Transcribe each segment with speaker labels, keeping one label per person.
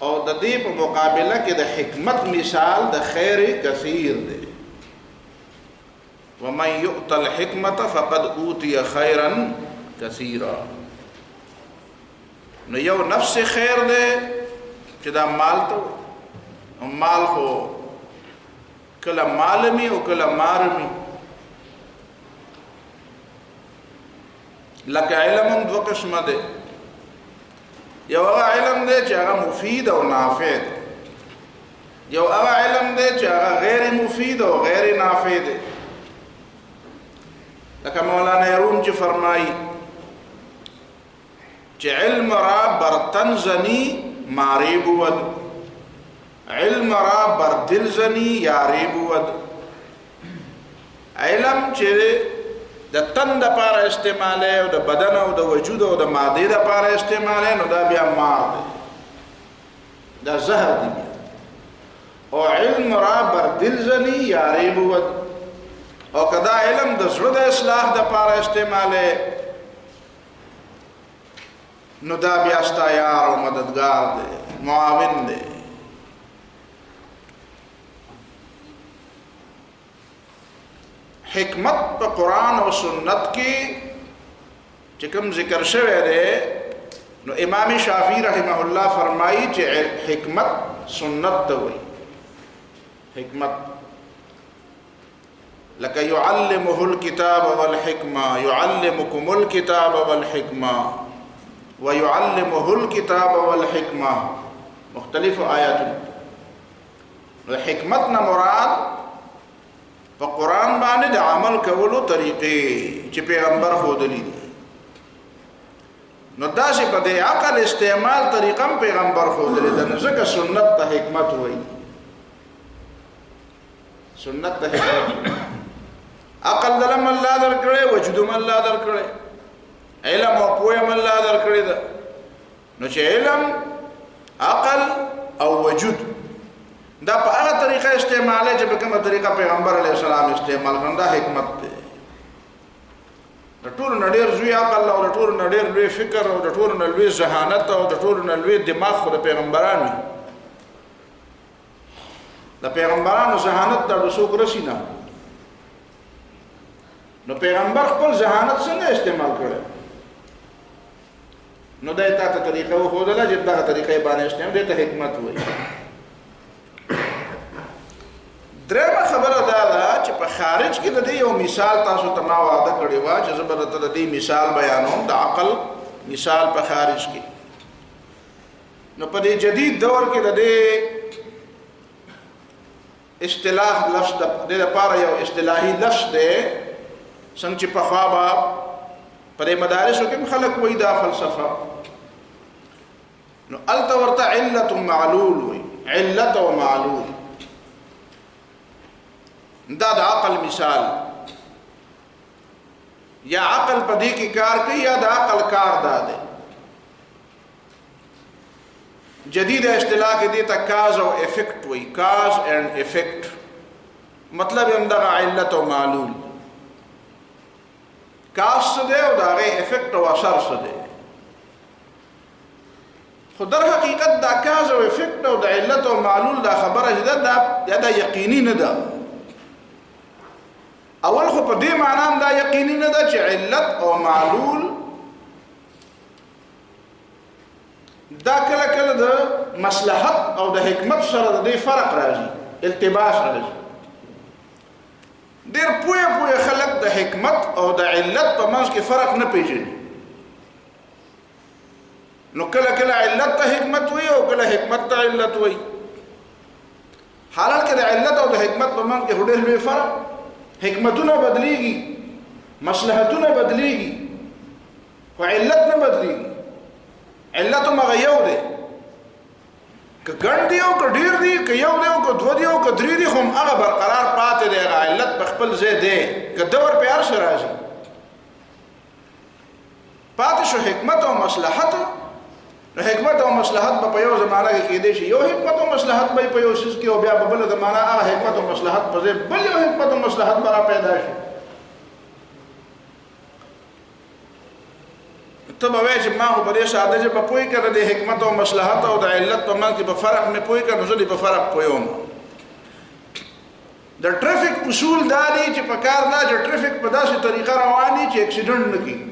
Speaker 1: او د دې په مقابله کې د حکمت مثال د خیر کثیر دی ومن يؤت الحكمة فقد اوتي خيرا كثيرا نو یو نفس خیر دی چې دا مال ته مال خو کله مالمی او کله مارمی لکه علم دو قسمه دی یو هغه علم دی چې هغه مفید او نافع دی یو هغه علم دی چې هغه غیر مفید او غیر نافع دی لکه مولانا روم چې فرمایي چې علم را برتن زنی ماری بود علم را بردل زنی یاری بود علم چې د تن د پاره استعماله او د بدن او د وجود او د ماده د پاره استعماله نو دا بیا مار دی دا زهر دی او علم را بردل زنی یاری بود او کدا علم د زړه د اصلاح د پاره استعماله نو دا بیا ستا یار او مددگار دی معاون دی حکمت په قرآن او سنت کې چې کوم ذکر شوی دی نو امام شافعی رحمه الله فرمایي چې حکمت سنت ته وایي حکمت لك يعلمه الكتاب والحكمة يعلمكم الكتاب والحكمة ويعلمه الكتاب والحكمة مختلف آيات حکمتنا مراد په قرآن باندې د عمل کولو طریقې چې پیغمبر ښودلي دي نو داسې په دې عقل استعمال طریقه پیغمبر ښودلي ده نو ځکه سنت ته حکمت وایي سنت ته حکمت عقل دلم الله درکړي وجود الله درکړي علم او پوهه الله درکړي ده نو چې علم عقل او وجود دا په هغه طریقه استعماله چې په کومه طریقه پیغمبر علیه السلام استعمال کړه دا حکمت ده د ټول نړیر زوی عقل او د ټول نړیر لوی فکر او د ټول نړیر ذهانت او د ټول نړیر دماغ خو د پیغمبرانو د پیغمبرانو ذهانت د رسول رسینا نو پیغمبر خپل ذهانت څنګه استعمال کړي نو دا ته طریقه وو خدای چې دا طریقې باندې استعمال دي ته حکمت وایي درېمه خبره دا ده چې په خارج کې د دې یو مثال تاسو ته ما وعده کړی و چې زبرته د دې مثال بیانوم د عقل مثال په خارج کې نو په دې جدید دور کې د دې اصطلاح لفظ د لپاره یو اصطلاحي لفظ دی څنګه چې په خوا په مدارسو کې خلک وایي دا فلسفه نو الته ورته علت معلول وي علت او معلول دا د عقل مثال یا عقل په دې کې کار کوي یا د عقل کار دا دی جدید اصطلاح کې دې ته کاز او افیکٹ وي کاز اینڈ افیکٹ مطلب هم دا علت او معلول کاز څه دی او دا غي افیکٹ او اثر څه دی خو در حقیقت دا کاز او افیکٹ او د علت او معلول دا خبره دا یقیني نه ده اول خو په دې معنی دا یقیني نه ده چې علت او معلول دا کله کله د مصلحت او د حکمت سره د فرق راځي التباس راځي ډېر پوهه خلک د حکمت او د علت په منځ کې فرق نه پیژني نو کله کله علت ته حکمت وي او کله حکمت ته علت وي حالانکه د علت او د حکمت په منځ کې ډېر لوی فرق حکمتونه بدليږي مصلحتونه بدليږي خو علت نه بدليږي علت مغيو ده که ګڼ دی او که ډیر دی که یو دی او که دو دی او که درې دی خو هغه برقرار پاتې دی علت په خپل ځای دی که دور په هر څه راځي پاتې شو حکمت او مصلحت نو حکمت او مصلحت په یو زمانہ کې کېدې شي یو حکمت او مصلحت به په یو شي کې او بیا په بل زمانہ هغه حکمت او مصلحت په ځای بل یو حکمت او مصلحت برا پیدا شي ته به وایې چې ما خو په دې ساده ژبه پوه کړه د حکمت او مصلحت او د علت په منځ کې به فرق مې پوه کړه نو زه دې په فرق پوهوم. د ټریفک اصول دا دي چې په کار دا چې ټریفک په داسې طریقه روان دي چې اکسیډنټ نه کېږي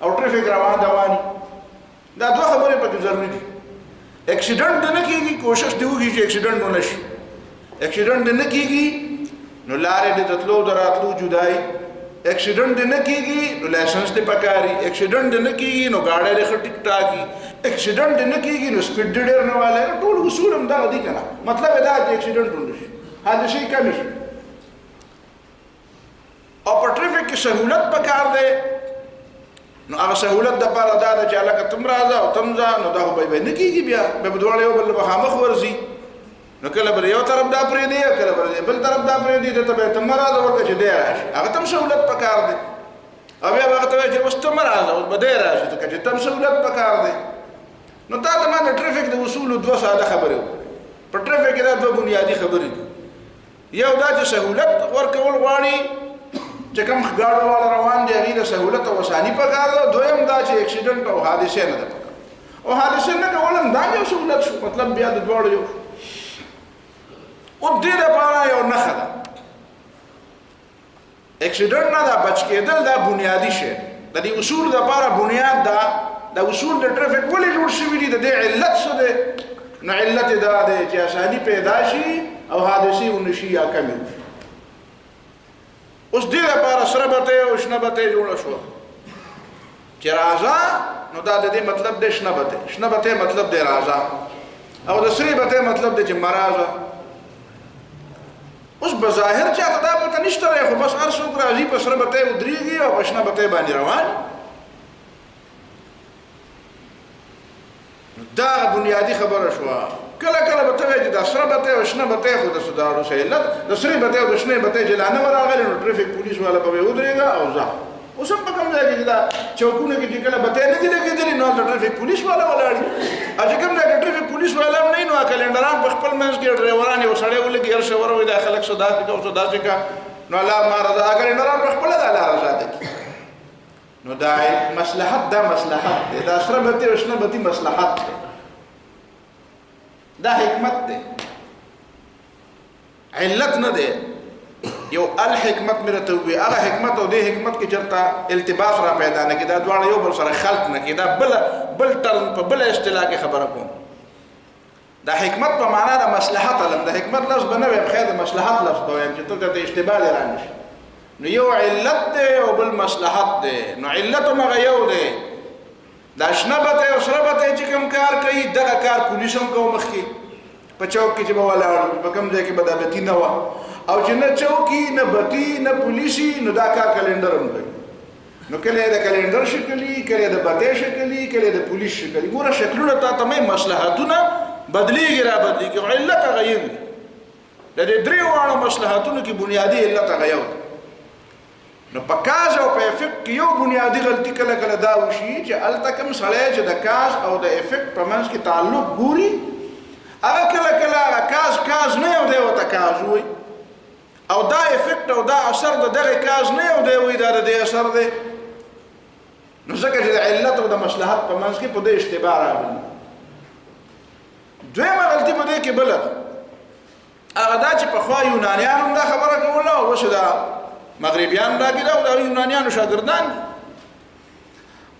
Speaker 1: او ټریفک روان دا دوه خبرې پکې ضروري دي. اکسیډنټ نه کېږي کوشش دی وکړي چې اکسیډنټ ونه شي. اکسیډنټ نه کېږي نو لارې د تلو د راتلو جدای. اکسیډنټ نه کېږي نو لایسنس دې پکاري. اکسیډنټ نه کېږي نو ګاډی دې ښه ټیک ټاکي. اکسیډنټ نه کېږي نو سپیډ ډېر نه والی. ټول اصول هم دغه دي که نه. مطلب یې دا چې اکسیډنټ ونه شي حادثې کمې شي. او په ټریفک کې سهولت پکار دی. نو هغه سهولت دپاره دا ده چې هلکه تم راځه او تم ځه نو دا خو به نه کېږي. بیا به دواړه یو بل له مخامخ ورځي نو کله به یو طرف دا پرېږدي او کله به بل طرف دا پرېږدي. ده ته به یې ته مه راځه ورته چې دی راشي. هغه ته هم سهولت پکار دی. او بیا به هغه ته وایي چې اوس ته مه راځه اوس به دی راشي ځکه چې ته هم سهولت پکار دی. نو تا ته ما د ټریفک د اصولو دوه ساده خبرې وکړې. په ټریفک کې دا دوه بنیادي خبرې دي. یو دا چې سهولت ورکول غواړي چې کوم ګاډو والا روان دی هغې د سهولت او اساني پکار ده. دویم دا چې اکسیډنټ او حادثې نه ده پکار. او حادثې نه کول هم دا یو سهولت شو. مطلب بیا د دواړو یو شو. او دې دپاره یو نښه ده. اکسیډنټ نه دا بچ کېدل دا بنیادي شی د دې اصول دپاره بنیاد دا د اصول د ټریفک ولې جوړ شوي دي. د دې علت څه دی؟ نو علت یې دا دی چې اساني پیدا شي او حادثې ونه شي یا کمې وشي. اوس دې دپاره سره بتۍ او شنه بتۍ جوړه شوه چې راځه. نو دا د دې مطلب دی شنه بتۍ. شنه بتۍ مطلب دی راځه او د سرې بتۍ مطلب دی چې مه راځه. اوس بظاهر چاته دا پته نشته دی خو بس هر څوک راځي په سره بتۍ ودرېږي او په شنه بتۍ باندې روان. دا بنیادي خبره شوه. کله کله به ته وایې چې دا سره بتۍ او شنه بتۍ خو د دواړو څه علت د سرې بتۍ او د شنې بتۍ چې لا نه وه راغلې نو ټریفک پولیس والا به ودرېږه او ځه. اوس هم په کوم ځای کې چې دا چوکونه کې چې کله بتۍ نه دي لګېدلې نو هلته ټریفک پولیس والا ولاړ وي. او چې کوم ځای کې ټریفک پولیس والا هم نه وي نو کلنډران په خپل منځ کې ډرایوران یو سړی ولګي هر شی وروي دا خلک څه داسې کوه څه داسې کوه نو الله ما رضا کلنډران په خپله دا لاره ذاته کړي. نو دا مصلحت دا مصلحت دی. دا سره بتۍ او شنه بتۍ مصلحت دی. دا حکمت دی علت نه دی. یو الحکمت مې راته ووایي هغه حکمت او دې حکمت کې چېرته التباس را پیدا نه کړي. دا دواړه یو بل سره خلط نه کړي. دا بل ټرم په بله اصطلاح کې خبره کوم. دا حکمت په معنا د مصلحت علم. د حکمت لفظ به نه وایم خیر د مصلحت لفظ به وایم چې ته ته اشتباه دې را نه شي. نو یو علت دی او بل مصلحت دی. نو علت همغه یو دی. دا شنه بتۍ او سره بتۍ چې کوم کار کوي دغه کار پولیس هم کوي. مخکې په چوک کې چې به ولاړ په کوم ځای کې به دا بتۍ نه وه او چې نه چوکي نه بتۍ نه پولیسي نو دا کار کلنډر هم کوي. نو کله د کلنډر شکلي کله د بتۍ شکلي کله د پولیس شکلي. ګوره شکلونه تا ته مې مصلحتونه بدلېږي را بدلېږي خو علت هغه یو دی. د دې درې واړو مصلحتونو کې بنیادي علت هغه یو دی. نو په کاز او په افیکټ کې یو بنیادي غلطي کله کله دا وشي چې هلته کوم سړی چې د کاز او د افیکټ په منځ کې تعلق ګوري هغه کله کله هغه کاز نه یو دی ورته کاز وایي او دا افیکټ او دا اثر د دغه کاز نه یو دی وایي دا د دې اثر دی. نو ځکه چې د علت او د مصلحت په منځ کې په دې اشتباه راغلي. دویمه غلطي په دې کې بله ده هغه دا چې پخوا یونانیان هم دا خبره کوله او اوس دا مغربیان راګیره او د یونانیانو شاګردان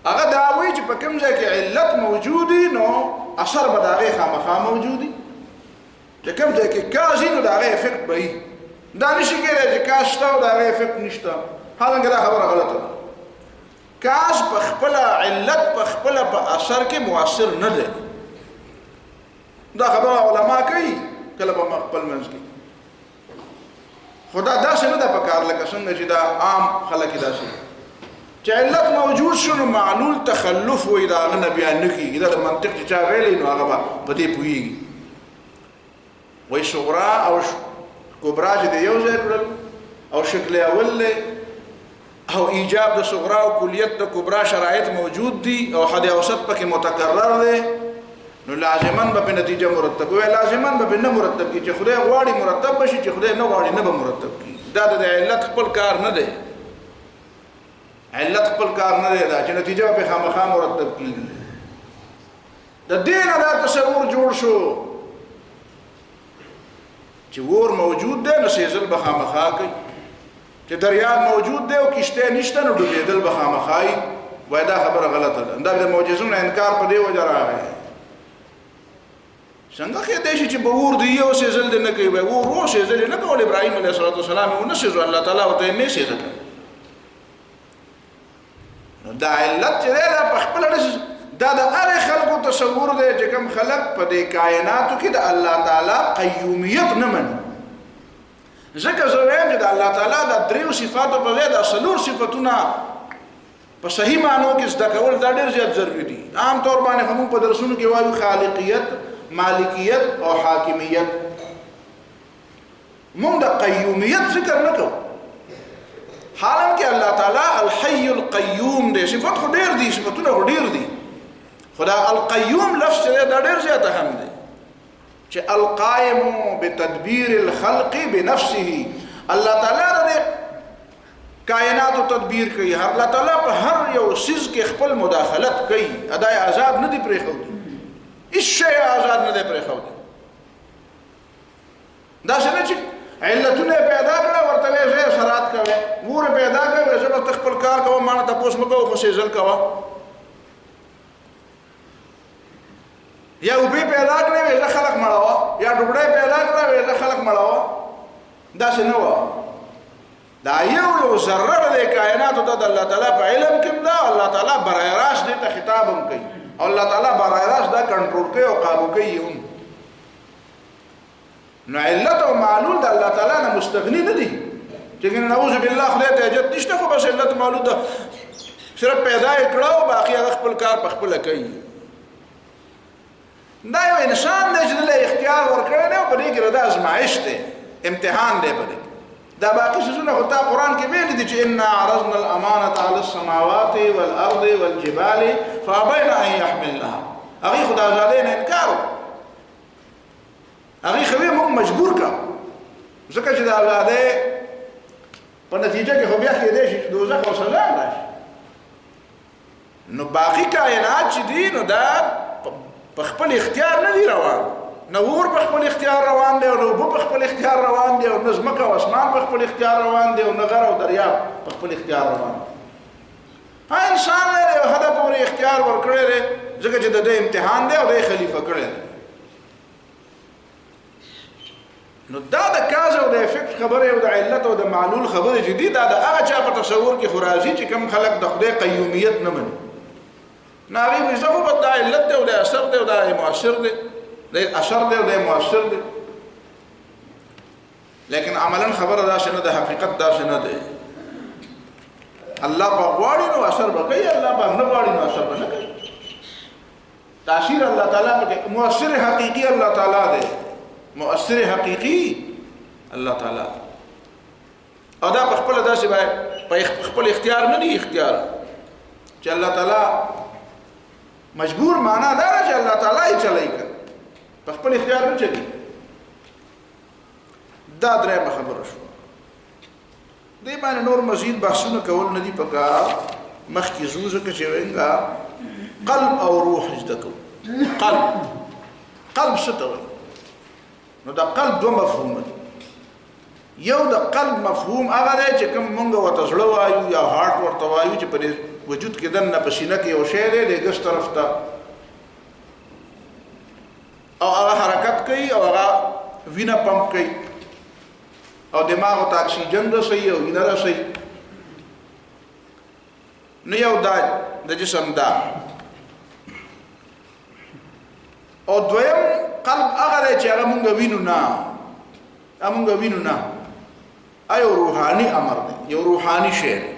Speaker 1: هغه دا وایي چې په کوم ځای کې علت موجودي نو اثر به د هغې خامخا موجودي. چې کوم ځای کې کاز وي نو د هغې افیکټ به وي. دا نشي کېدی چې کاز شته او د هغې افیکټ نشته. حالانکه دا خبره غلطه ده. کاز په خپله علت په خپله په اثر کې مؤثر نه دی. دا خبره علما کوي کله په خپل منځ کې. خدا داسې نه ده پکار لکه څنګه چې دا عام خلک یې داسې چې علت موجود شو نو معلول تخلف وایي د هغه نه بیا نه کېږي. دا د منطق چې چا ویلی نو هغه به په دې پوهېږي. وایي صغرا او کبرا چې د یو ځای کړل او شکل اول دی او ایجاب د صغرا او کلیت د کبرا شرایط موجود دي او حد اوسط پکې متکرر دی نو لازماً به په نتیجه مرتب وي. لازماً به نه مرتب کړي. چې خدای غواړي مرتب بشي چې خدای نه غواړي نه به مرتب کړي. دا د علت خپل کار نه دی. علت خپل کار نه دی دا چې نتیجه په خامخا مرتب کیږي د دین دا تصور جوړ شو چې ور موجود دی نو سیزل به خامخا کوي چې دریاب موجود دی او کشته نشته نو ډوبېدل به خامخای وای دا خبره غلطه ده دا د معجزونو انکار په دی وجه راغی څنګه کې دی چې به ور دی او سیزل دی نه کوي وای ور سیزل نه کول ابراهیم علیه السلام او نه سیزل الله تعالی او ته نه سیزل نو دا علت چې دا په خپل دا د هر خلکو تصور دی چې کوم خلق په دې کائناتو کې د الله تعالی قیومیت نه مني ځکه زه وایم چې د الله تعالی د دریو صفاتو په ځای د څلور صفتونه په صحیح معنو کې زده کول دا ډېر زیات ضروري دي عام طور باندې هم په درسونو کې وایو خالقیت مالکیت او حاکمیت موږ د قیومیت ذکر نه کوو حالانکه الله تعالی الحي القيوم دې صفات خو ډېر دي صفاتونه خو ډېر دي خدا القيوم لفظ دا ډېر زیات اهم دی چې القائم بتدبير الخلق بنفسه الله تعالی د کائنات او تدبیر کوي الله تعالی په هر یو سیز کې خپل مداخلت کوي اداي آزاد نه دی پرې خو هیڅ شی آزاد نه دی پرې خو دا څنګه چې علتونه پیدا کړه ورته یې شرات کوي ور پیدا کوي چې په خپل کار کوي مانه تاسو مکو خو سیزل کوي یا وبې پیدا کړې وې خلق مړاوه یا ډوډۍ پیدا کړې وې خلق مړاوه دا څنګه و دا یو ذره د کائناتو د الله تعالی په علم کې دا الله تعالی برای راست دې ته خطاب هم کوي او الله تعالی برای راست دا کنټرول کوي او قابو کوي هم نو علت او معلول د الله تعالی نه مستغنی نه دي چې نعوذ بالله خدای ته اجت نشته خو بس علت معلول ده صرف پیدا کړه او باقي خپل کار په خپل کوي دا یو انسان دی چې له اختیار ورکړی دی او په دې کې دا ازمایش دی امتحان دی په دې دا باقي څیزونه خو تا قرآن کې ویلي دي چې انا عرضنا الامانة على السماوات والارض والجبال فابين ان يحملنها هغې خو د ازادۍ نه انکار وکړو هغې خو یې موږ مجبور کړو ځکه چې د ازادۍ په نتیجه کې خو بیا کېدی شي چې دوزخ او سزا هم راشي نو باقي کائنات چې دي نو دا په خپل اختیار نه دی روان نو ور په خپل اختیار روان دی او نو په خپل اختیار روان دی او نظمکه او اسمان په خپل اختیار روان دی او نغر او دریاب په خپل اختیار روان دی ها انسان له هدف پورې اختیار ورکړی دی ځکه چې د امتحان دی او د خلیفہ کړی دی نو دا د کاز او د افیکټ خبره او د علت او د معلول خبره چې دی دا د هغه چا په تصور کې خرازي چې کم خلق د خدای قیومیت نه مني ناغي وزو په د علت او د اثر دی او د مؤثر دی د اثر دی او د مؤثر دی لیکن عملا خبره دا شنه د حقیقت دا شنه دی الله په غواړي نو اثر وکړي الله په نه غواړي نو اثر نه کوي تاثیر الله تعالی په مؤثر حقيقي الله تعالی دی مؤثر حقيقي الله تعالی او دا په خپل داسې په خپل اختیار نه دی اختیار چې الله تعالی مجبور معنا دا چې الله تعالی یې چلای کړ په خپل اختیار نه چلی دا درېمه خبره شو دې باندې نور مزید بحثونه کول نه دي پکار مخکې زوزه کې چې وینګا قلب او روح زده کو قلب څه ته وایي نو دا قلب دوه مفهوم دي یو د قلب مفهوم هغه دی چې کوم مونږ ورته زړه وایو یا هارت ورته وایو چې په وجود کې دنه په سینه کې یو شی دی د ګس طرف ته او هغه حرکت کوي او هغه وینه پمپ کوي او دماغ ته اکسیجن رسوي او وینه رسوي نو یو دا د جسم دا او دویم قلب هغه دی چې هغه مونږ وینو نه ایو روحاني امر دی یو روحاني شی دی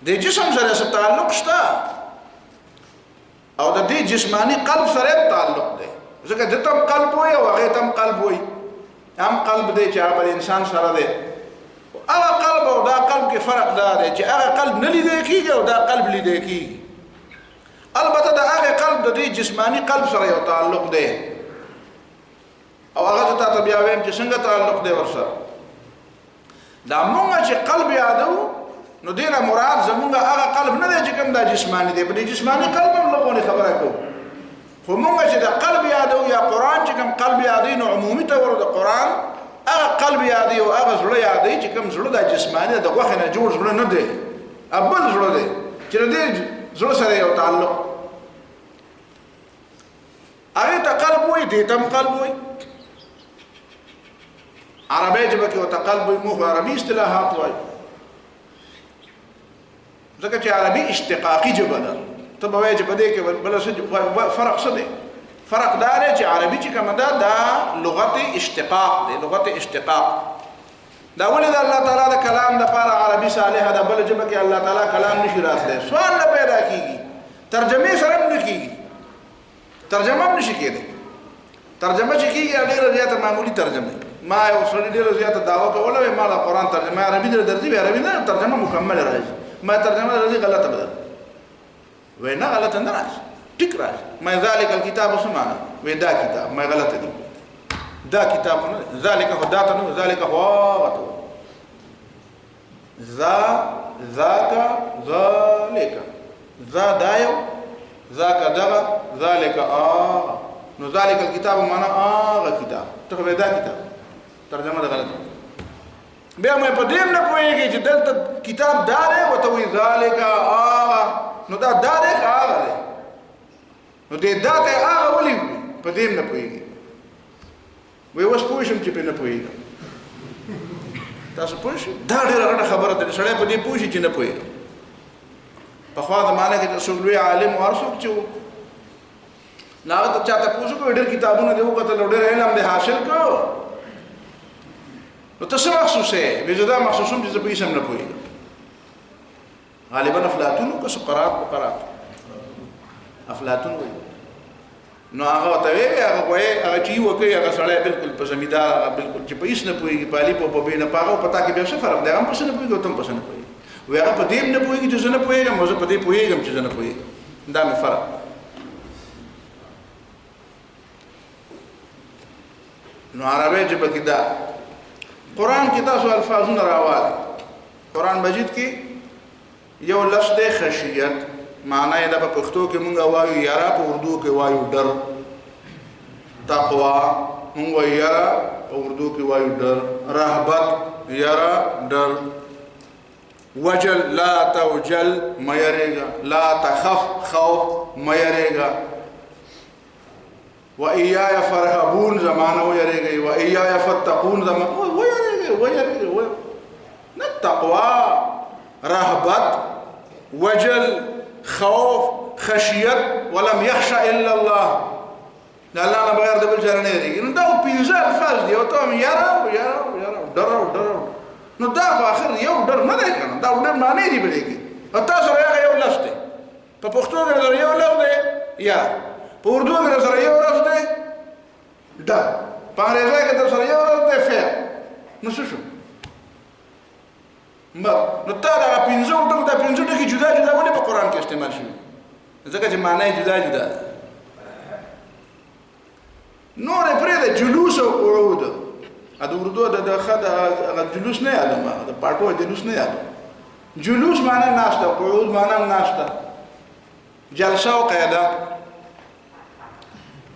Speaker 1: د جسم سره څه تعلق شته او د دې جسمانی قلب سره تعلق دی ځکه د تم قلب وي او هغه تم قلب وي هم قلب دی چې هغه انسان سره دی هغه قلب او دا قلب کې فرق دی چې هغه قلب نه لیدل کېږي او دا قلب لیدل کېږي البته دا هغه قلب د دې جسمانی قلب سره یو تعلق دی او هغه ته بیا ویم چې څنګه تعلق دی ورسره دا موږ چې قلب یادو نو دینه مراد زمونږ هغه قلب نه دی چې کوم دا جسمانی دی. په دې جسمانی قلب هم لغونې خبره کوو، خو مونږ چې د قلب یادو یا قرآن چې کوم قلب یادوي نو عمومي طور د قرآن هغه قلب یادوي او هغه زړه یادوي چې کوم زړه دا جسمانی د غوښې نه جوړ زړه نه دی، بل زړه دی چې د دې زړه سره یو تعلق. هغې ته قلب وایي، دې ته هم قلب وایي. عربی ژبه کې ورته قلب وایي، موږ عربي اصطلاحات وایو ځکه چې عربي اشتقاقي ژبه ده. ته به وایې چې په دې کې بله فرق څه دی؟ فرق دا دی چې عربي چې کومه ده دا لغت اشتقاق دی، لغت اشتقاق. دا ولې د الله تعالی د کلام دپاره عربي صالحه ده، بله ژبه کې الله تعالی کلام نشي راتلی، سوال نه پیدا کېږي، ترجمې سره هم نه کېږي، ترجمه هم نشي کېدی. ترجمه چې کېږي ډېره زیاته معمولي ترجمه. ما یو سړي ډېره زیاته دعوه کوله، وایي ما د قرآن ترجمه عربي درځي، عربي نه ترجمه مکمله راځي. ما ترجمه راځي غلطه به ده، وایي نه غلطه نه راځي، ټیک راځي. ما ذلک الکتاب څه معنی؟ وایي دا کتاب ما غلطه دي، دا کتاب نه ذلک خو دا ته نه، ذلک خو هغه ته ذاک ذلک، ذا دا یو، ذاک دغه، ذلک هغه. نو ذلک الکتاب معنا هغه کتاب، ته خو دا کتاب ترجمه ده غلطه. بیا مې په دې نه پوهېږي چې دلته کتاب دا دی ورته وایي ذلک هغه، نو دا دی که هغه دی؟ نو دې دا ته هغه ولې په دې نه پوهېږي؟ وایي اوس پوه شم چې پرې نه پوهېږم. تاسو پوه شئ؟ دا ډېره غټه خبره ده، سړی په دې پوه شي چې نه پوهېږم. پخوا زمانه کې څوک لوی عالم او هر څوک چې و نو هغه ته چا تپوس وکړو ډېر کتابونه دې وکتل او ډېر علم دې حاصل کړو، نو ته څه محسوس یې؟ وایي زه دا محسوسوم چې زه په هېڅ هم نه پوهېږم. غالبا افلاطون که سقراط افلاطون وایي. نو هغه ورته وایي هغه چې یو کوي هغه سړی بلکل په زمیندار هغه بلکل چې په هېڅ نه پوهېږي، په الف او په ب نه، په هغه او په تا کې بیا څه فرق دی؟ هغه هم په څه نه پوهېږي او ته هم په څه نه پوهېږي. وایي هغه په دې هم نه پوهېږي چې زه نه پوهېږم او زه په دې پوهېږم چې زه نه پوهېږم. دا مې فرق. نو عربی ژبه کې دا قرآن کې تاسو الفاظونه راواله. قرآن مجید کې یو لفظ دی خشیت، معنی یې دا په پښتو کې مونږ وایو یاره، په اردو کې وایو ډر. تقوا مونږ وایو یاره، په اردو کې وایو ډر. رهبت یاره ډر. وجل لا توجل مه یریږه، لا تخف خوف مه یریږه. و ایای فرهبون زمانه ویریږئ، و ایای فتقون زمانه ویریږئ. نه تقوا، رهبت، وجل، خوف، خشیت، ولم یخش الا الله، د الله نه بغیر د بل چا نه یریږي. نو دا پنځه الفاظ دي، او ته هم یاره ډر او ډر. نو دا په آخر یو ډر نه دی که نه، دا ډر معنی دي په دې کې. او تاسو سره هغه یو لفظ دی، په پښتو کې سره یو لفظ دی یاره، په اردو کې سره یو لفظ دی ډر، په انګریزي کې سره یو لفظ دی فیر. نو څه شو؟ نو تا دا پنځه ټکي، دا پنځه ټکي جدا جدا ولې په قرآن کې استعمال شوي؟ ځکه چې معنی یې جدا جدا ده. نور یې پرېږده، جلوس او قعود. د اردو د جلوس نه یادوم، د پاټو جلوس نه یادوم. جلوس معنی ناسته، قعود معنی هم ناسته. جلسه او قاعده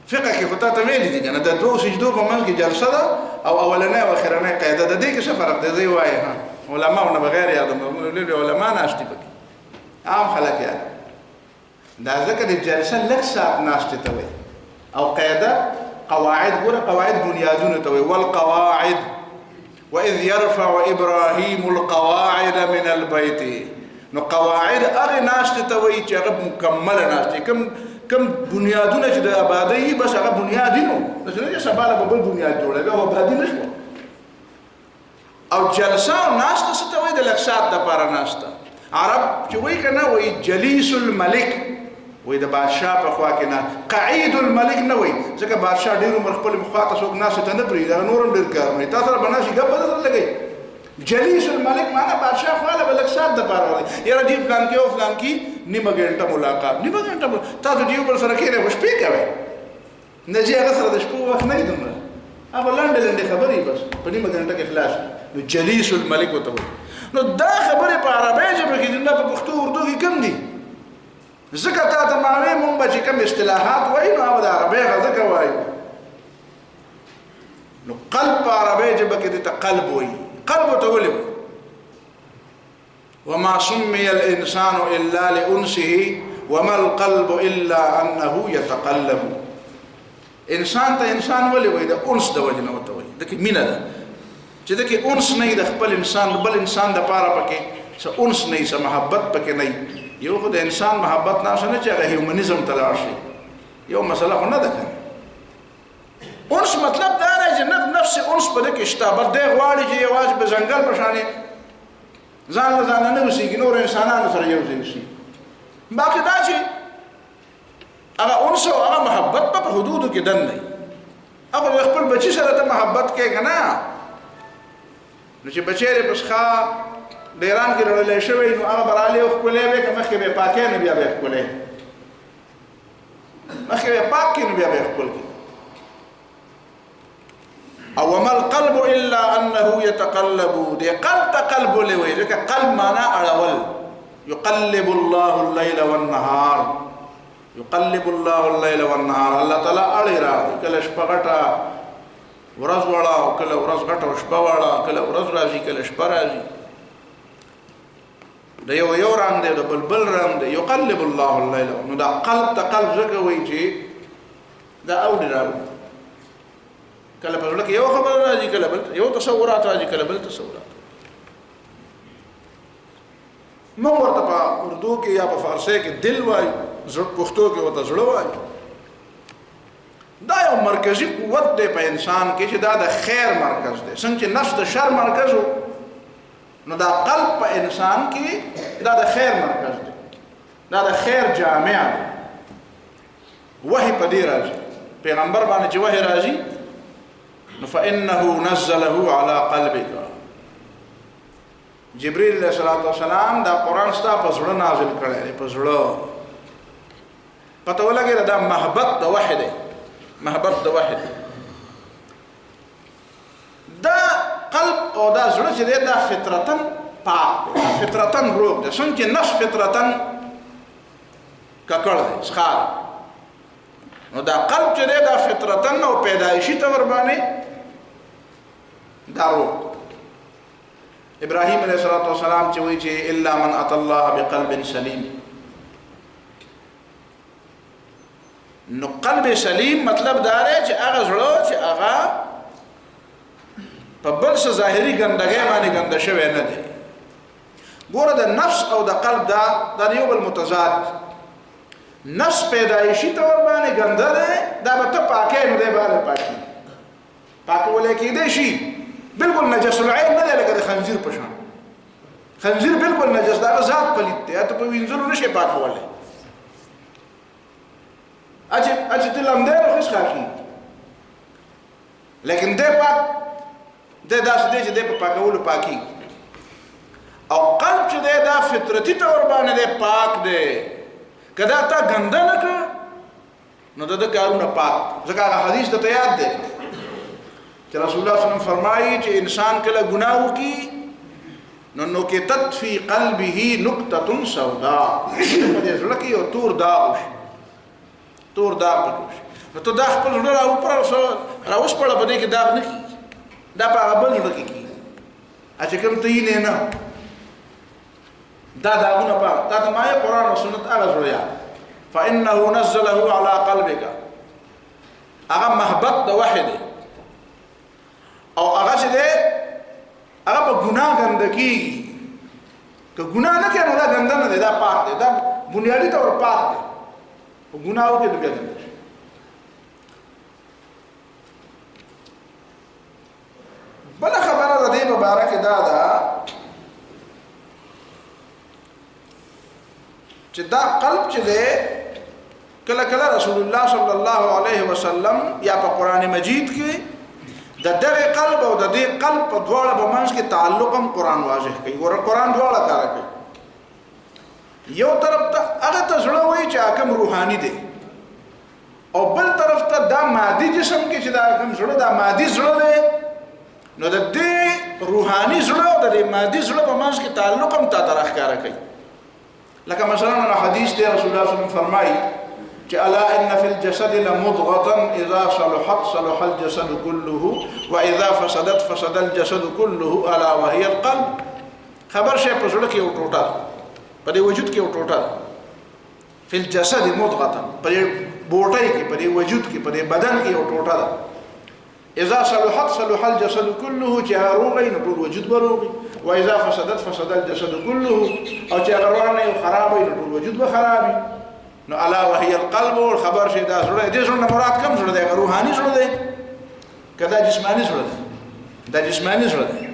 Speaker 1: فقه کې خو تا ته ویلي دي که نه، د دوو سجدو په منځ کې جلسه ده او اولنۍ او اخرنۍ قاعده ده. دې کې څه فرق دی؟ زه یې وایي علماو نه بغیر یادوم، علما ناستې پکې، عام خلک یاد. دا ځکه د جلسه لږ ساعت ناستې ته وایي، او قاعده قواعد، ګوره قواعد بنیادونه ته وایي. والقواعد وإذ يرفع إبراهيم القواعد من البيت. نو قواعد هغې ناستې ته وایي چې هغه مکمله ناستې، کم بنیادونه چې د آبادۍ بس هغه بنیادي نو، داسې نه چې سبا له به بل بنیاد جوړوي او آبادي نه شوه. او جلسه او ناسته څه ته وایي؟ د لږ ساعت دپاره ناسته. عرب چې وایي که نه، وایي جلیس الملک، وایي د بادشاه په خوا کې نه. قعید الملک نه وایي، ځکه بادشاه ډېر عمر خپل خوا ته څوک ناستې ته نه پرېږدي، هغه نور هم ډېر کارونه وي، تا سره به ناستي ګپ به درته لګوي. جلیس الملک معنا بادشاه خواله به لږ ساعت دپاره وایي. یاره دې فلان کې او فلان کې نیمه ګنټه ملاقات، نیمه ګنټه تاسو د یو بل سره کښېنئ خو شپې کوئ، نه چې هغه سره د شپو وخت نه وي دومره، هغه لنډې لنډې خبرې بس په نیمه ګنټه کې خلاص. نو جلیس الملک ورته وایي. نو دا خبره په عربی ژبه کې نه په پښتو اردو کې کم دي ځکه تا ته معلومه مونږ به چې کوم اصطلاحات وایو نو د عربی غځکه وایو نو قلب په عربی ژبه کې د قلب وایي قلب ته ولې وما سمي الانسان الا لانسه وما القلب الا انه يتقلب انسان ته انسان ولې وایي د انس د وجه نه وته وایي دغه مینه ده چې دغه انس نه د خپل انسان بل انسان د پاره پکې څه انس نه څه محبت پکې نه یو خو د انسان محبت نه شنه چې هغه هیومنزم تلاړ شي یو مسله خو نه ده انس مطلب دا نه چې نفس انس په دې کې شته بل دی غواړي چې یواز په ځنګل په شانې ځان له ځان نه وسیږي نور انسانانو سره یو ځای شي باقي دا چې هغه انس او هغه محبت په حدودو کې دن نه هغه خپل بچی سره ته محبت کوي کنه نو چې بچیره پسخه ډیران کې لړلې شوی نو هغه براله او خپلې به مخکې به پاکه نه بیا به خپلې مخکې به پاک نه بیا به خپلې او وما القلب الا انه يتقلب دي قلب تقلب لوي ځکه قلب معنا اړول يقلب الله الليل والنهار يقلب الله الليل والنهار الله تعالی اړي را کله شپه غټه ورځ وړه او کله ورځ غټه شپه وړه کله ورځ راځي کله شپه راځي د یو رنګ دی د بلبل رنګ دی يقلب الله الليل نو دا قلب تقلب ځکه وایي چې دا اوري راوي کله په لکه یو خبر راځي کله بل یو تصورات راځي کله بل تصورات نو ورته په اردو کې یا په فارسی کې دل وایي زړه پښتو کې ورته زړه وایي دا یو مرکزی قوت دی په انسان کې چې دا د خیر مرکز دی څنګه چې نفس د شر مرکز نو دا قلب په انسان کې دا د خیر مرکز دی دا د خیر جامع وحی په دې راځي پیغمبر باندې چې وحی راځي فإنه نزله على قلبك جبريل عليه الصلاة والسلام دا قرآن ستا په زړه نازل کړی دی په زړه پته ولګی دا محبت د وحی دی محبت د وحی دی دا قلب او دا زړه چې دی دا فطرتن پاک دی فطرتن روغ دی څنګه چې نفس فطرتن ککړ دی سخار نو دا قلب چې دی دا فطرتن او پیدایشي تور باندې دارو ابراهيم عليه الصلاه والسلام چې وایي چې الا من اتى الله بقلب سليم نو قلب سلیم مطلب دا دی چې هغه زړه چې هغه په بل څه ظاهري ګندګۍ باندې ګنده شوی نه دی ګوره د نفس او د قلب دا یو بل متضاد نفس پیدایشي تور باندې ګنده دی دا به ته پاکې نه دی باندې پاکي پاکولې کېدې شي بالکل نجس العين نه دی لکه د خنزیر په شان خنزیر بالکل نجس دا ذات پلیت دی ته په وینځلو نشي پاکولې اجه تلم دی خو ښه لیکن دی پاک دی داسې دی چې دی په پاکولو پاکي او قلب چې دی دا فطرتي طور باندې دی پاک دی که دا تا ګنده نه کړه نو د کارونه پاک ځکه هغه حدیث ته یاد دی چې رسول الله صلی الله علیه وسلم فرمایي چې انسان کله ګناه وکړي نو نکتت فی قلبه نقطه سوداء په دې زړه کې یو تور داغ وشي تور داغ پکې نو ته دا خپل زړه را اوپر راوس پړه په دې کې داغ نه کیږي دا په هغه بل زړه کې کیږي چې کوم ته یې نه دا داغونه په تا ته ما قرآن او سنت هغه زړه یا فانه نزله على قلبك هغه محبت د وحی دی او هغه چې دی هغه په ګناه ګنده کیږي که ګناه نه کوي نو دا ګنده نه دی دا پاک دی دا بنیادی طور پاک دی په ګناهو کې بیا ګنده شي بل خبره د دې مبارک دا ده چې دا قلب چې دی کله کله رسول الله صلی الله علیه وسلم یا په قران مجید کې د دغه قلب او د دې قلب په دواړه په منځ کې تعلق هم قران واضح کوي ور قران دواړه کار کوي یو طرف ته هغه ته زړه وایي چې حکم روحاني دی او بل طرف ته دا مادي جسم کې چې دا حکم زړه دا مادي زړه دی نو د دې روحاني زړه او د مادي زړه په منځ کې تعلق هم تا ته راښکاره کوي. لکه مثلا حدیث دی رسول الله صلی الله علیه وسلم فرمایي چې الا ان فی الجسد لمضغة اذا صلحت صلح الجسد كله واذا فسدت فسد الجسد كله الا وهي القلب. خبر شي په زړه کې یو ټوټه په دې وجود کې یو ټوټه فی الجسد مضغة په بوټۍ کې په دې وجود کې په دې بدن کې یو ټوټه ده. اذا صلحت صلح الجسد كله چې روغی نو ټول وجود به روغي واذا فسدت فسد الجسد كله او چې روانه یو خراب وي نو ټول وجود به خرابي. نو الا وهي القلب. خبر شي دا زړه دې زړه مراد کوم زړه دی؟ روحاني زړه دی کدا جسماني زړه دی؟ دا جسماني زړه دی.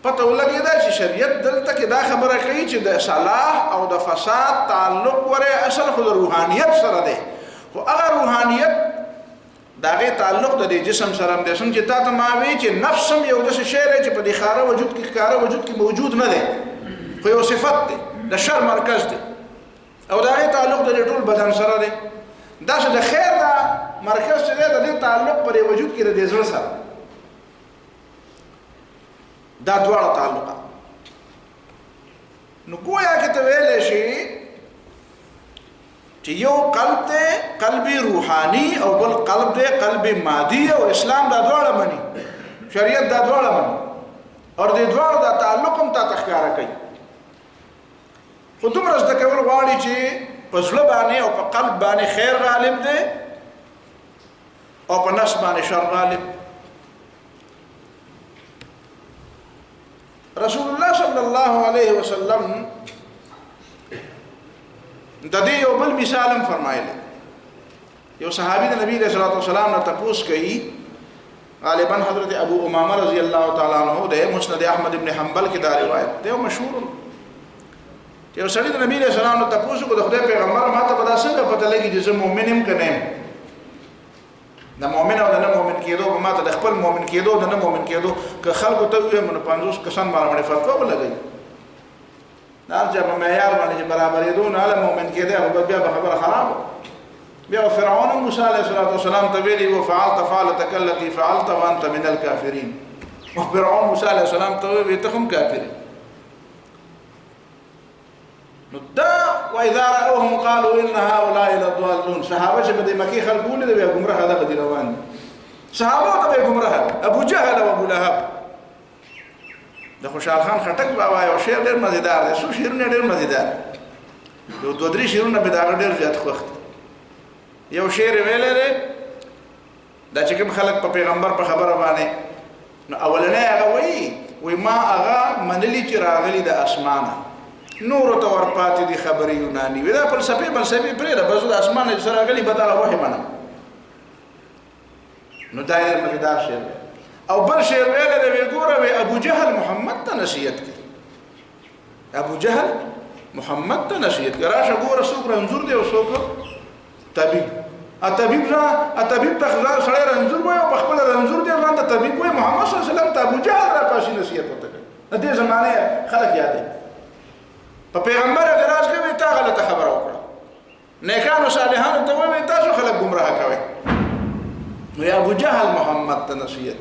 Speaker 1: پته ولګی دا چې شریعت دلته کې دا خبره کوي چې د صلاح او د فساد تعلق ورې اصل خو د روحانيت سره دی. خو هغه روحانيت داغه تعلق د جسم سره هم دی. څنګه چې تا ته ما وی چې نفس هم یو داسې شی دی چې په دې خاره وجود کې ښکاره وجود کې موجود نه دی خو یو صفت دی د شر مرکز دی او داغه تعلق د ټول بدن سره دی. دا چې د خیر دا مرکز چې دی د دې تعلق پر وجود کې د زړه سره دا دواړه تعلقات. نو گویا کې ته ویلې شي چې یو قلب دی قلبي روحاني او بل قلب دی قلبي مادي او اسلام دا دواړه مني شریعت دا دواړه مني او دې دواړو دا تعلق هم تا تخکاره کوي. خو دومره زده کول غواړي چې په زړه باندې او په قلب باندې خیر غالب دی او په نفس باندې شر غالب. رسول الله صلی الله علیه وسلم د دې یو بل مثال هم فرمایلی. یو صحابي د نبی علیہ الصلوۃ والسلام نه تپوس کوي غالبا حضرت ابو امامه رضی الله تعالی عنہ د مسند احمد ابن حنبل کې دا روایت دی مشهور. یو سړی د نبی علیہ السلام نه تپوس کو د خدای پیغمبر ما ته پدا څنګه پته لګي چې زه مؤمن یم کنه د مؤمن او د نه مؤمن کېدو په ما ته د خپل مؤمن کېدو د نه مؤمن کېدو که خلکو ته وي من 50 کسان باندې فتوا ولګي دا چې معیار باندې برابرېدو نه له مؤمن کېده او بیا به خبره خراب. بیا فرعون موسی علیه السلام ته ویلي وفعلت فعلتك التي فعلت وانت من الكافرين. وفرعون موسی علیه السلام ته ویلي ته هم کافر. نو دا واذا راوهم قالوا ان هؤلاء لضالون. صحابه چې بده مکی خلقونه دی ګمراه ده بدی روان صحابه ته ګمراه ابو جهل او ابو لهب. د خوشحال خان خټک بابا یو شعر ډېر مزیدار دی. څو شعرونه ډېر مزیدار یو دوه درې شعرونه به دا ډېر زیات خوښ. یو شعر ویلی دی دا چې کوم خلک په پیغمبر په خبره باندې نو اولنی هغه وایي ما هغه منلي چې راغلي د اسمانه نور ته ورپاتې دي خبرې یوناني وي. دا فلسفې پرېږده بس د اسمانه چې راغلي به دغه وحي منم. نو دا ډېر مزیدار شعر دی. او بل شعر ویلی دی وی ګوره وی ابو جهل محمد ته نصیحت کوي. ابو جهل محمد ته نصیحت کوي. راشه ګوره څوک رنځور دی او څوک طبیب. طبیب ته سړی رنځور وایي او په خپله رنځور دی ځان ته طبیب وایي. محمد صلی الله علیه وسلم ته ابو جهل راپاسي نصیحت ورته کوي. د دې زمانې خلک یادوي په پیغمبر اعتراض کوي تا غلطه خبره وکړه. نیکانو صالحانو ته وایي تاسو خلک ګمراه کوئ. نو یا ابو جهل محمد ته نصیحت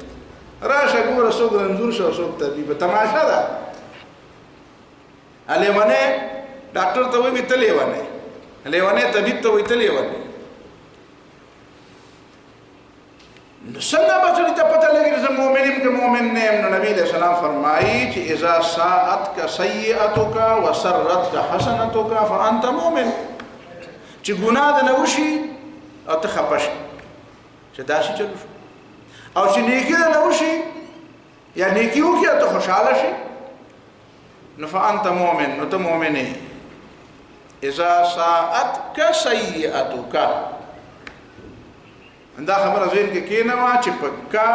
Speaker 1: راشه ګوره څوک رنځور شو څوک طبیب. تماشا ده لیونی ډاکټر ته وایي ته لیونی لیونی طبیب ته وایي ته لیونی. څنګه به سړي ته پته لګي چې زه مؤمن یم که مؤمن نه یم. نو نبي علیه السلام فرمایي چې اذا ساءتک سیئتک وسرتک حسنتک فانت مؤمن. چې ګناه دې نه وشي او ته خفه شي چې داسې چلو شو او چې نیکي دې نه وشي یا نیکي وکړي او ته خوشحاله شي نو فانت مؤمن. نو ته مؤمن یې. اذا ساءتک سیئتک دا خبره ذهن کې کېنوه چې په کا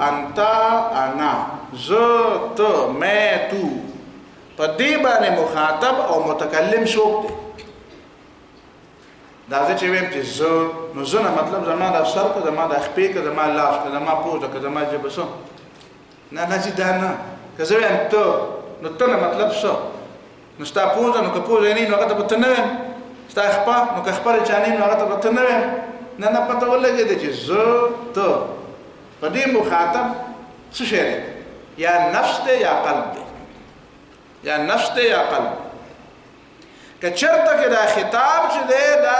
Speaker 1: انتا انا زه ته مې تو په دې باندې مخاطب او متکلم څوک دی. دا زه چې ویم چې زه نو زه نه مطلب زما د سر که زما د خپې که زما لاس که زما پوزه که زما ژبه څه نه چې دا نه. که زه ویم ته نو ته نه مطلب څه نو ستا پوزه نو که پوزه یې نه نو هغه ته به ته نه ویم. ستا خپه نو که خپه چا نه نو هغه ته به ته نه ویم. نه پته ولګېده چې زه ته په دې مخاطب څه شی دی یا نفس دی یا قلب دی، یا نفس دی یا قلب. که چرته کې دا خطاب چې دی دا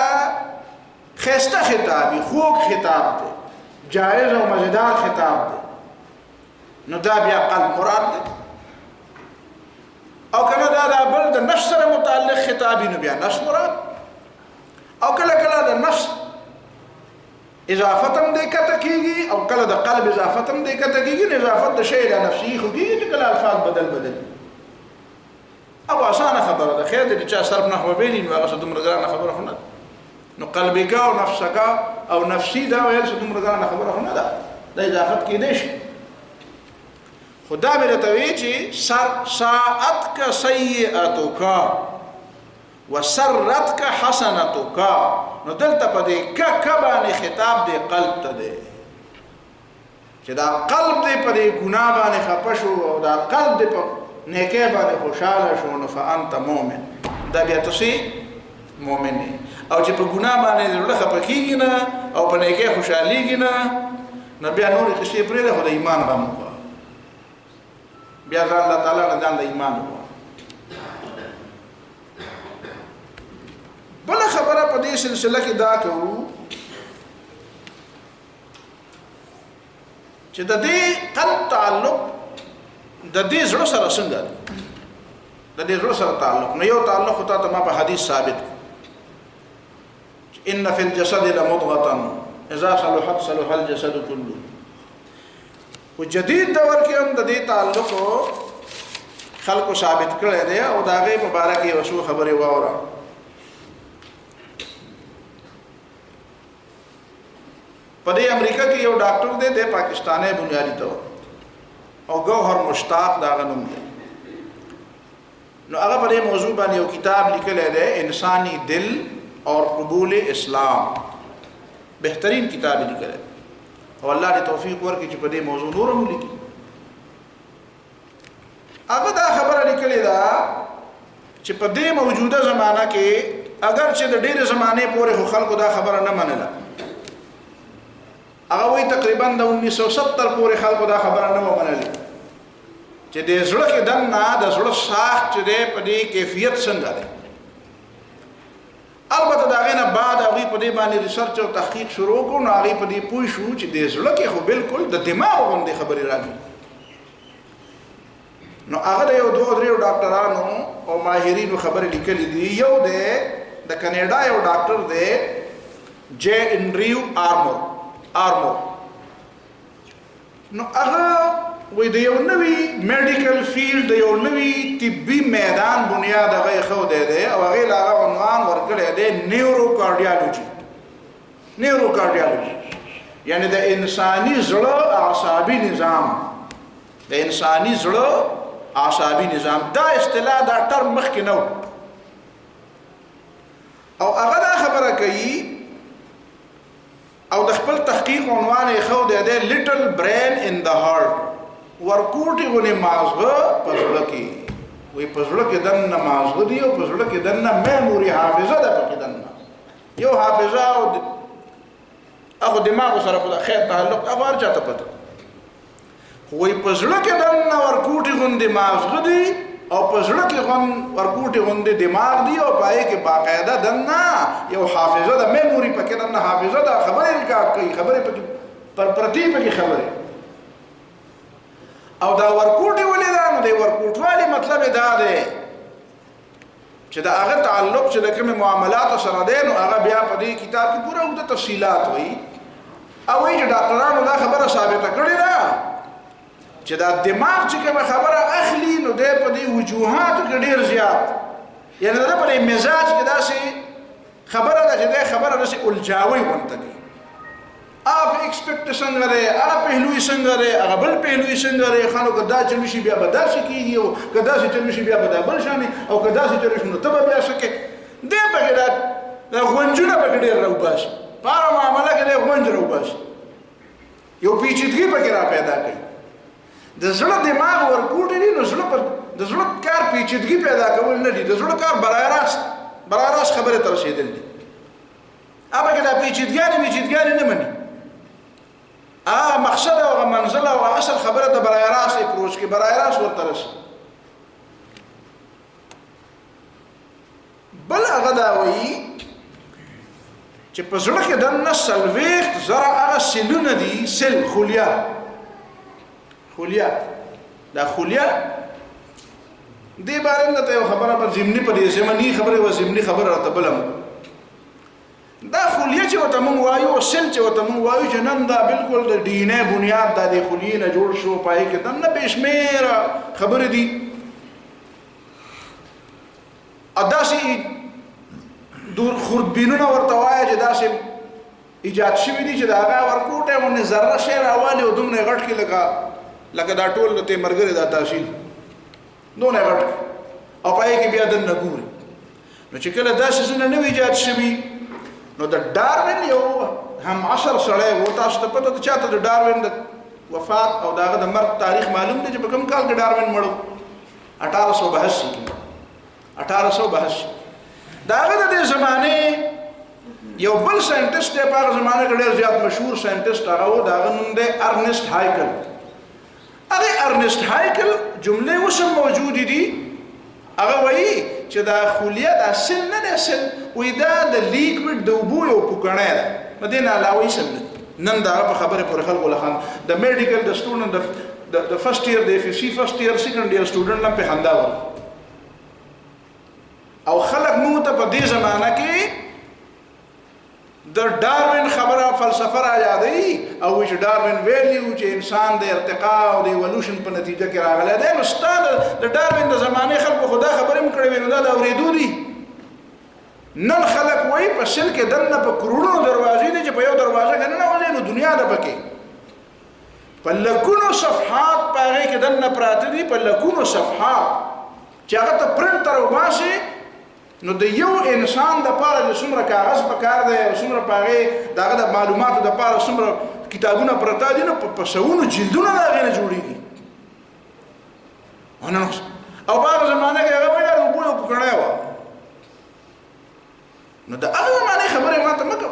Speaker 1: خسته خطابي، خوږ خطاب دی، جائز او مزیدار خطاب دی، نو دا بیا قلب مراد دی. او کله دا بل د نفس سره متعلق خطابي نو بیا نفس مراد. او کله کله د نفس اضافتم دی کته کیږي او کله د قلب اضافتم دی کته کیږي. اضافت د شی له نفسي خو کیږي چې کله الفاظ بدل او اسانه خبره ده. خیر دې چې صرف نحو ویلی نو هغه څه دومره ګرانه خبره خو نه ده. نو قلبک او نفسک او نفسي دا ویل څه دومره ګرانه خبره خو نه ده. د اضافت کېدی شي. خدا مې راته وی چې ساعتک سیئتک وسرتک حسنتک. نو دلته په دې ک باندې خطاب دی قلب ته دی چې دا قلب دی په دې ګناه باندې خپه شو او دا قلب دی په نیکه باندې خوشاله شو نو فانت مؤمن. دا بیا تاسو مؤمن نه او چې په ګناه باندې زړه خپه کیږي نه او په نیکه خوشاليږي نه نو بیا نور څه پرې ده. خو د ایمان باندې بیا الله تعالی نه ځان د ایمان وو. بل خبره په دې سلسله کې دا کوو چې د دې قلب تعلق د دې زړه سره څنګه دی. د دې زړه سره تعلق نو یو تعلق خو ته ما په حدیث ثابت ان فی الجسد لمضغه اذا صلحت صلح الجسد كله. او جدید دور کې هم د دې تعلق خلکو ثابت کړی دی او دا غي مبارک یو څو خبره واوره. په دې امریکا کې یو ډاکټر دی د پاکستاني بنیادی طور او گوهر مشتاق دا غنوم دی. نو هغه په دې موضوع باندې یو کتاب لیکلی دی انسانی دل اور قبول اسلام. بهترین کتاب لیکلی او الله دې توفیق ورکړي چې په دې موضوع نور هم لیکي. هغه دا خبره لیکلې ده چې په دې موجوده زمانہ کې اگر چې د ډېر زمانه پورې خو خلکو دا خبره نه منله. هغه وی تقریبا د 1970 پورې خلکو دا خبره نه ومنله چې د زړه کې دنه د زړه ساخت چې دی په دې کیفیت څنګه دی. البته دا غینه بعد هغه په دې باندې ریسرچ او تحقیق شروع کړو نو هغه په دې پوه شو چې د زړه کې خو بالکل د دماغ باندې خبرې راځي. نو هغه یو دوه درې ډاکټرانو او ماهرینو خبرې لیکلې دي. یو د کینیډا یو ډاکټر دی جے انډریو آرمور. نو هغه وې د یو نوی میډیکل فیلډ د یو نوی طبي میدان بنیاد هغه خو دی او هغه لا عنوان ورکړی دی نیوروکارډیالوجي. یعنی د انساني زړه اعصابي نظام، د انساني زړه اعصابي نظام. دا اصطلاح دا ټرم مخکې نو او هغه دا خبره کوي او د خپل تحقیق عنوان یې خو دی لیټل برین ان د هارت. ورکوټي غونې مازغه په زړه کې وي، په زړه کې دننه مازغه دی او په زړه کې دننه میموري حافظه ده. پکې دننه یو حافظه او هغه دماغ سره خو خیر تعلق هغه ورچاته پته خو وي په زړه کې دننه ورکوټي غونې مازغه دی او په زړه کې ورکوټي غونې دماغ دی او پای کې باقاعده دننه یو حافظه ده، میموري پکې دننه حافظه ده. خبرې ریکارډ کوي، خبرې پکې پر پرتی پکې خبرې. او دا ورکوټي ولې دا نو د ورکوټوالي مطلب دا دی چې دا هغه تعلق چې د کوم معاملات سره دی نو هغه بیا په دې کتاب کې پوره د تفصیلات وایي. او وایي چې ډاکټرانو دا خبره ثابته کړې ده چې دا دماغ چې کومه خبره اخلي نو دی په دې وجوهاتو کې ډېر زیات، یعنی دا په دې مزاج کې داسې خبره ده چې دا خبره داسې الجاوي غونته کوي. आप एक्सपेक्ट څنګه لري، هغه پهلوي څنګه لري، هغه بل پهلوي څنګه لري. خانو کدا چې مشي بیا بدل شي کیږي او کدا چې مشي بیا بدل بل شاني او کدا چې مشي نو تبه بیا شکه دې بغیر دا غونجونه بغیر راوباش پاره معاملې کې غونج راوباش یو پیچیدګي پکې را پیدا کوي. د زړه دماغ ورکوټ دي نو زړه پر د زړه کار پیچیدګي پیدا کول نه دي، د زړه کار براراست خبره تر رسیدل دي. هغه کې دا پیچیدګي نه مني. مقصد او منزل او اصل خبره ته برای راست اپروچ کې برای راست ورته رسي. بل هغه دا وایي چې په زړه کې دننه څلوېښت زره هغه سلونه دي، سل خلیه دا خلیه دې باره نه ته یو خبره پر ضمني په دې زمني خبره و ضمني خبره راته بلم. دا خلیه چې وته مونږ وایو او سل چې وته مونږ وایو چې نن دا بالکل د ډي ان اے بنیاد د دې خلیې نه جوړ شو، پای کې دننه بشمیره خبره دي. اداسي دور خوردبینونه ورته وایي چې داسې ایجاد شوي دي چې د هغه ورکوټه باندې ذره شی راوالي او دومره غټ کې لکه دا ټول ته مرګره دا تاسیل دونه غټ او پای کې بیا دنه ګوري. نو چې کله داسې څه نه ایجاد شوي نو د ډاروین یو هم عصر سړی و، تاسو ته پته ده چاته د ډاروین د وفات او داغه د مرګ تاریخ معلوم دی چې په کوم کال کې ډاروین مړ؟ 1882 کې 1882. داغه د دې زمانه یو بل ساينټیسټ دی، په هغه زمانه کې ډېر زیات مشهور ساينټیسټ هغه و، داغه نوم دی ارنست هایکل. هغه ارنست هایکل جمله وسم موجود دي، هغه وایي چې دا خلیه دا سل نه ده، سل وې دا د لیکوډ د اوبو یو پوکڼه ده. په دې نه علاوه یې سل نن دا په خبره پر خلکو لخوا د میډیکل د سټوډنټ د فرست ایئر د اف سی فرست ایئر سیکنډ ایئر سټوډنټ لم په خندا ور او خلک موږ ته په دې زمانہ کې د ډاروین خبره فلسفه را یادوي او چې ډاروین ویلیو چې انسان د ارتقاء او د ایولوشن په نتیجه کې راغلی دی. نو استاد د ډاروین د زمانه خلکو خدا خبرې مکړې وي، نو دا د اورېدو دي. نن خلک وایي په سل کې دننه په کروڑونو دروازې دي چې په یو دروازه کې نه وځي نو دنیا ده پکې په لکونو صفحات په هغې کې دننه پراته دي، په لکونو صفحات چې هغه ته پرنټ تر وباسي. نو د یو انسان د پاره د څومره کاغذ پکار دی او څومره پاره دغه د معلوماتو د پاره څومره کتابونه پرتا دي، نو په سونو جلدونه دا غنه جوړیږي. او په هغه زمانه کې هغه وایي او په کړه و. نو د هغه زمانه خبره ماته مکو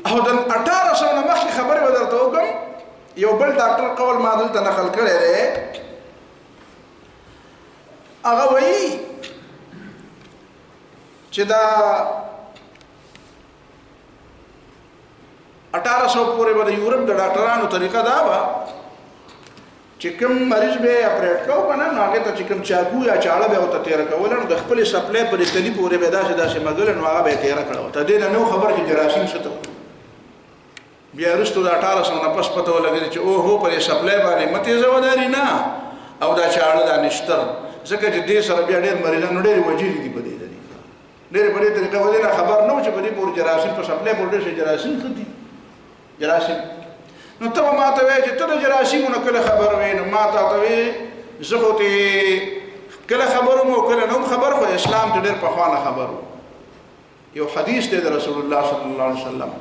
Speaker 1: او د 1800 نه مخکې خبره ودرته وکم. یو بل ډاکټر قول ما دلته نقل کړی دی، هغه وایي چې دا 1800 پورې به د یورپ د ډاکټرانو طریقه دا وه چې کوم مریض به اپریټ کو کنه نو هغه ته چې کوم چاقو یا چاړه به او ته تیر کول نو د خپل سپلای پر تلی پورې به داسې مګل نو هغه به تیر کړو. ته دې نه خبر چې جراثیم څه ته بیا رستو د 1800 نه پس پته ولګی چې او هو پر سپلای باندې مته زوداري نه او دا چاړه دا نشتر ځکه چې دې سره بیا ډېر مریضانو ډېر وجلی دي په دې ډېر په دې طریقه ودی نه خبر نه و چې په دې پور جراثیم په سپلای پورې شي جراثیم خدي جراثیم. نو ته ما ته وایې چې ته د جراثیمونو کله خبر وې، نو ما ته وایې زه خو ته کله خبر وم او کله نه خبر، خو اسلام ته ډېر پخوانه خبر و. یو حدیث دی د رسول الله صلی الله علیه وسلم،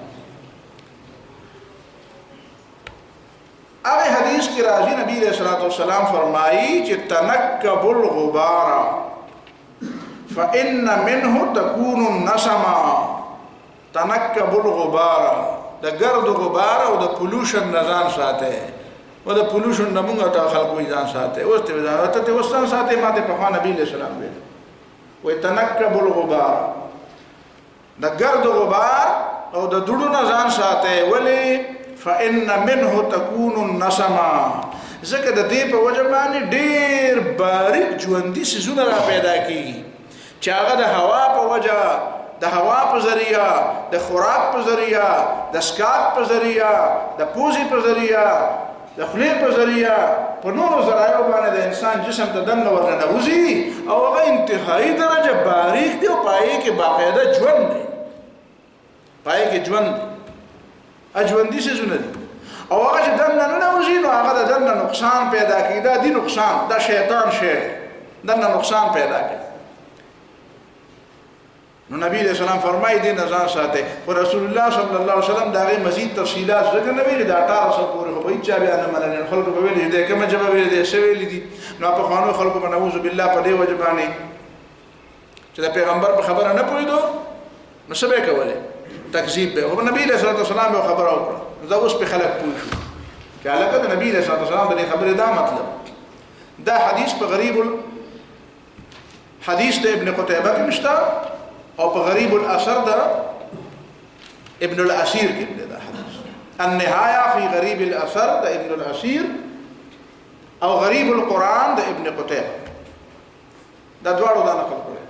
Speaker 1: هغه حدیث کې راځي نبی علیہ الصلوۃ والسلام فرمایي چې تنکب الغبار فإن منه تكون النسمة. تنکب الغبار د ګرد غبار او د پولوشن نه ځان ساته او د پولوشن نه موږ ته خلکو ځان ساته. اوس ته وستان ساته ماته په نبی علیہ السلام ویل وې تنکب الغبار د ګرد غبار او د دوړو نه ځان ساته. ولی فإن منه تكون النسمة، ځکه د دې په وجه باندې ډېر باریک ژوندي څیزونه را پیدا کیږي چې هغه د هوا په وجه، د هوا په ذریعہ، د خوراک په ذریعہ، د سکاک په ذریعہ، د پوزې په ذریعہ، د خولې په ذریعہ، په نورو ذرایعو باندې د انسان جسم ته دننه ورننوځي او هغه انتهایی درجه باریک دی او پای کې باقاعده ژوند دی، پای کې ژوند دی، ژوندي څیزونه دي. او هغه چې دننه ننوځي نو هغه د دننه نقصان پیدا کوي. دا دی نقصان، دا شیطان شی دننه نقصان پیدا کوي. نو نبی علیہ السلام فرمایي دې نه ځان ساتي. خو رسول الله صلی الله علیه وسلم دا غي مزید تفصیلات ذکر نه ویلي. دا 1800 پورې خو به چا بیان منل خلکو به ویلي دې کومه جواب ویلي دې سویلي دي. نو په خوانو خلکو باندې نعوذ بالله په دې وجه باندې چې د پیغمبر په خبره نه پوهیدو نو څه به کوله تکذیب به. او نبی علیہ السلام یو خبره وکړه، دا اوس په خلک پوه شو چې علاقه د نبی صلی الله علیه وسلم د خبره دا مطلب دا حدیث په غریب الحديث د ابن قتيبه کې مشته او په غریب الاثر د ابن الاسير کې دا حدیث النهايه في غريب الاثر د ابن الاسير او غریب القرآن د ابن قتيبه دا دواړو دا نقل کړل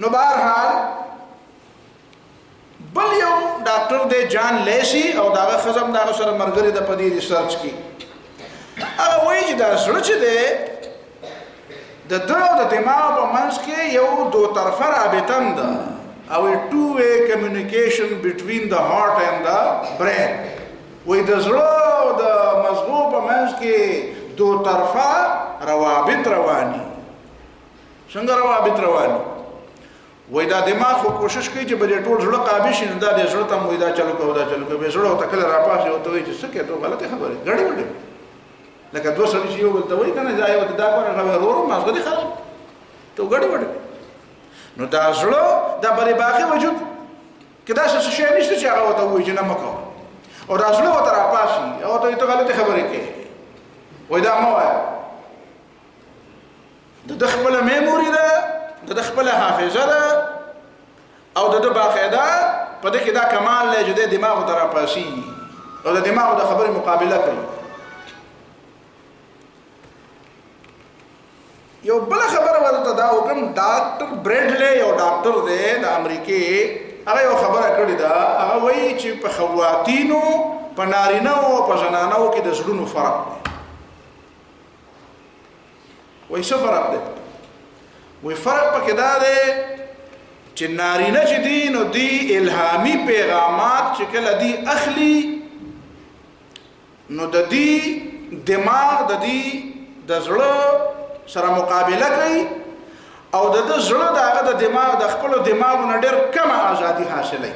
Speaker 1: نو بهرحال بل یو ډاکټر دی جان لیسی او داغه خزم داغه سره مرګري د پدې ریسرچ کی هغه وایي چې دا سره چې دی د دغه د دماغ په منځ کې یو دو طرفه رابطه ده او two way communication between the heart and the brain وای د زړه او د مغزو په منځ کې دو طرفه روابط رواني څنګه روابط رواني وای دا دماغ خو کوشش کوي چې بل ټول زړه قابل شي دا د زړه ته موي دا چلو کو دا چلو کو به زړه ته کله راپاسي او ته وای چې څه کې ته غلطه خبره غړي وړي لکه دوه سړي چې یو ولته وای کنه ځای وته دا پر هغه ورو مازغه دي خراب ته غړي وړي نو دا زړه دا بری باقي وجود کدا څه شي نشته چې هغه وته وای چې نه مکو او دا زړه وته راپاسي او ته غلطه خبره کوي وای دا مو وای د خپل میموري ده د خپل حافظه ده او د باقاعده په دې کې دا کمال له جدي دماغ ته راپاسي او د دماغ د خبرې مقابله کوي یو بل خبره ورته دا وکم ډاکټر برډلي یو ډاکټر دی د امریکای هغه یو خبره کړې ده هغه وایي چې په خواتینو په نارینه او په زنانو کې د زړونو فرق دی وایي څه فرق دی وی فرق پکې دا دی چې نارینه چې دي نو دی الهامي پیغامات چې کله دی اخلي نو د دې دماغ د دې د زړه سره مقابله کوي او د زړه دغه د دماغ د خپل دماغونو ډېر کم ازادي حاصلوي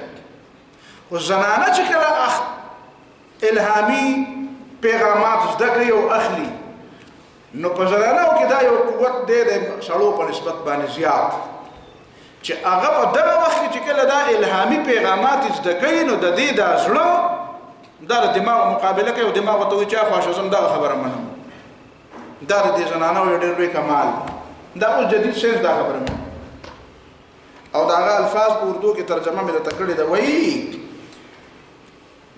Speaker 1: خو زنانه چې کله الهامي پیغامات زده کوي او اخلي نو په زنانو کې دا یو قوت دی د سړو په نسبت باندې زیات چې هغه په دغه وخت کې چې کله دا الهامي پیغامات زده کوي نو د دې د زړه د دماغ مقابله کوي او دماغ ته وایي چې خواشه زم دا خبره منم دا د زنانو یو ډېر لوی کمال دا اوس جدید ساينس دا خبره منم او دا هغه الفاظ په اردو کې ترجمه مې ته کړې ده वही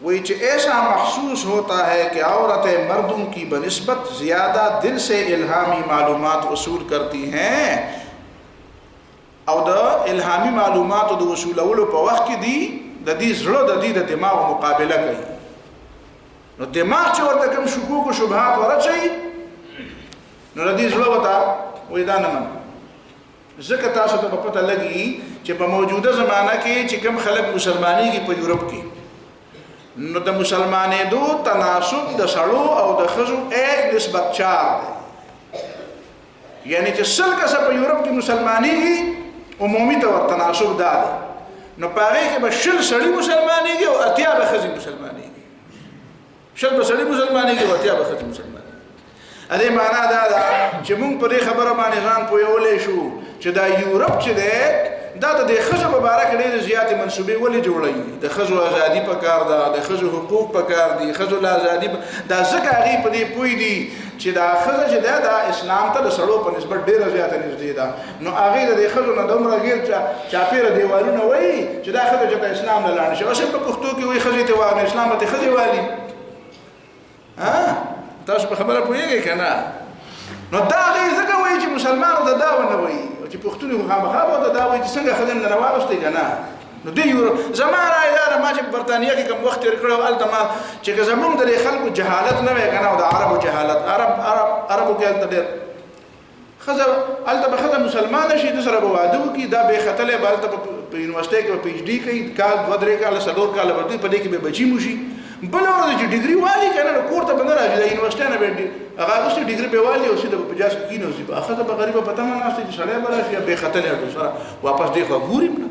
Speaker 1: कि ऐसा महसूस होता है कि औरतें मर्दों की बनिस्बत ज़्यादा दिल से इल्हामी मालूमात वसूल करती हैं और द इल्हामी मालूमात द वसूल अवलो पर वक्त की दी दी ज़रूर दी दिमाग मुकाबला करी नो दिमाग जो वर्त कम शुकूक व शुबहात वरच चाहिए नो दी ज़रूर बता वही दानमन ज़िक्र तासो तो पता लगी कि बमौजूदा ज़माना के चिकम खलक मुसलमानी की पर यूरोप की نو د مسلمانې دو تناسب د سړو او د خزو ایک نسبت 4 دی یعنی چې سل کسه په یورپ کې مسلمانېږي عمومي تور تناسب دا دی نو پاره کې به شل سړی مسلمانېږي او اتیا به خزي مسلمانېږي شل به سړی مسلمانېږي او اتیا به خزي مسلمانېږي اده معنا دا چې موږ په دې خبره باندې ځان پوهولې شو چې دا یورپ چې دی دا د خزو مبارک ډېر زیاتې منسوبې ولې جوړوي د خزو ازادي په کار ده د خزو حقوق په کار دي خزو لا ازادي دا ځکه هغه په دې پوي دي چې دا خزه چې دا اسلام ته د سړو په نسبت ډېر زیاته نږدې ده نو هغه د خزو نه دومره غیر چاپیره دیوالونه وایي چې دا خزه چې اسلام نه لاړ شي او په پښتو کې وایي خزه ته وایي اسلام ته خزه والی تاسو په خبره پوهیږئ کنه نو دا هغه ځکه وایي چې مسلمانو ته دا ونه وایي چې پښتون خامخا به دا وایي چې څنګه خدای نه راوستي کنه نو دی یو زماره اداره ما چې برتانیې کې کوم وخت تیر کړو الته ما چې زمونږ د خلکو جهالت نه وای کنه او د عربو جهالت عربو کې الته ډېر خزه الته به خزه مسلمان شي د سره بوادو کې دا به خطلې بالته په یونیورسيټي کې پی ایچ ډي کوي کال 2-3 کال سلور کال به په دې کې به بچی موشي بل ورته چې ډیګري والی کنه کور ته بنه راځي د یونیورسيټي نه به هغه اوسې ډیګري په والی او سیده په جاس کې کینو سي اخته به غریبه پته ما ناشته چې سړی براشي به خطلې سره واپس دی خو ګوریم نه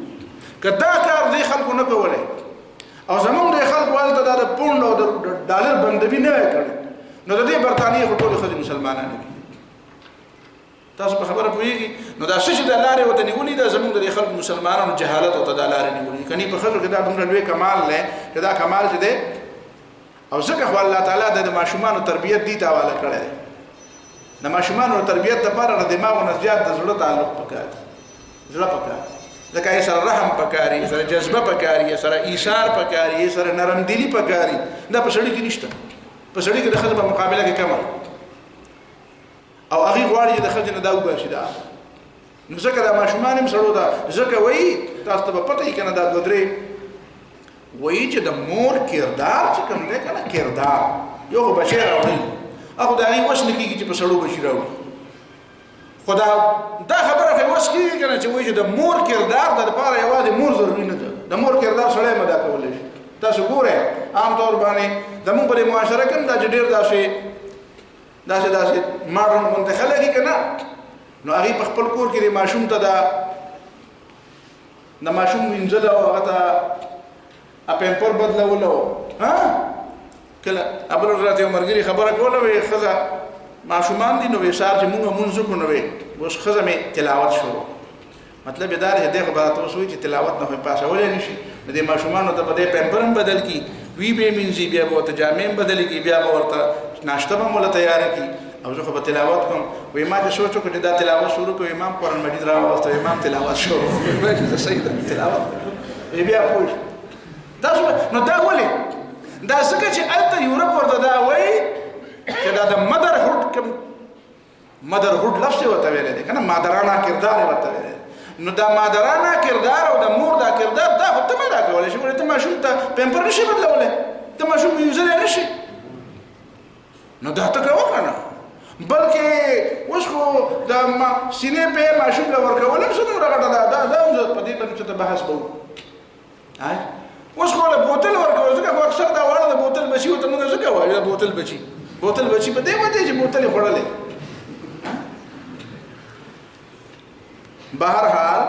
Speaker 1: کدا کار دی خلکو نه کولای او زمونږ د خلکو والته د پوند او د ډالر بندبي نه کړي نو د دې برتانیې ټول خلک مسلمانان دي تاسو په خبره پوهیږئ نو دا څه چې د لارې وته نیولې ده زمونږ د خلکو مسلمانانو جهالت او د لارې نیولې کني په خلکو کې دا دومره لوی کمال نه چې دا کمال چې ده او ځکه خو الله تعالی د ماشومانو تربیت دي ته حواله کړی دی. د ماشومانو تربیت لپاره د دماغ نه زیات د زړه تعلق پکار زړه پکار ځکه یې سره رحم پکاري، سره جذبه پکاري، سره ایثار پکاري، سره نرم دلی پکاري. دا په سړی کې نشته. په سړی کې د ښځې په مقابله کې کم او هغې غواړي چې د ښځې نه دا وباسي. دا نو ځکه دا ماشومان هم سړو ده. ځکه وایي تاسو ته به پته وي که نه دا دوه درې وایي چې د مور کردار چې کوم دی که نه کردار یو خو بچی راوړل هغه د هغې وس نه کېږي چې په سړو بچي راوړي. خو دا خبره خو وس کېږي که نه چې وایي چې د مور کردار د دپاره یوازې مور ضروري نه ده. د مور کردار سړی مدا کولی شي. تاسو ګورئ عام طور باندې زمونږ په دې معاشره کې هم دا چې ډېر داسې ماډرن غوندې خلک دي که نه نو هغې په خپل کور کې د ماشوم ته د ماشوم وینځل او هغه ته پمپر بدلول او کله بله ورځ راته یو ملګري خبره کوله وایي ښځه ماشومان دي نو وایي سهار چې مونږ لمونځ وکړو نو وایي اوس ښځه مې تلاوت شروع. مطلب یې دا دی چې دی خو به راته اوس وایي چې تلاوت نه خو پاسولی نه شي. نو دې ماشومانو ته به دی پمپر هم بدل کړي، وی به یې مینځي، بیا به ورته جامې هم بدلې کړي، بیا به ورته ناشته به هم ورله تیاره کړي او زه خو به تلاوت کوم. وایي ما چې سوچ وکړو چې دا تلاوت شروع کړو امام قرآن مجید راوسته امام تلاوت شروع وایي چې صحیح ده تلاوت وایي بیا پوه شو. نو دا ولې دا ځکه چې هلته یورپ ورته دا وایي چې دا د مدرهوډ لفظ یې ورته ویلی دی که نه مادرانه کردار یې ورته ویلی دی. نو دا مادرانه کردار او د مور دا کردار دا خو ته مه دا کولی شي. ولې ته ماشوم ته پمپر نشي بدلولی، ته ماشوم وینځلی نه شي. نو دا ته کوه که نه بلکې اوس خو د سینې پې ماشوم له ورکول هم څه دومره غټه ده. دا هم زه په دې باندې څه ته بحث به اوس خو له بوتل ورکول ځکه خو اکثر دا واړه د بوتل بچي ورته موږ ځکه وایو بوتل بچي په دې باندې چې بوتل یې خوړلی. بهرحال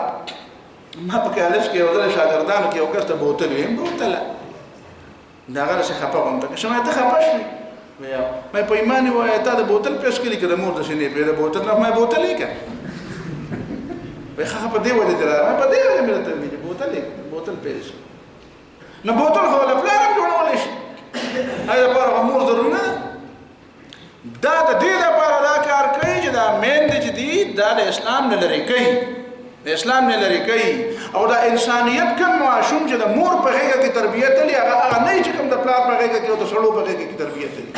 Speaker 1: ما په کالج کې یو ځل شاګردانو کې یو کس ته بوتل ویم بوتله د هغه راسې خفه غوندته که شمه ته خفه شوې ما په ایمان یې ووایه تا د بوتل پیش کړي که د مور د سینې پې د بوتل نه ما بوتل یې که وایي ښه په دې وجه دې را په دې وجه مې درته ویلي بوتل پیش نو بوتل خو له پلار هم جوړولی شي. هغې دپاره خو مور ضروري نه ده. دا د دې دپاره دا کار کوي چې دا میندې چې دي دا د اسلام نه لرې کوي، د اسلام نه لرې کوي. او دا انسانیت کوم ماشوم چې د مور په غېږه کې تربیت لري هغه نه چې کوم د پلار په غېږه کې او د سړو په غېږه کې تربیت لري.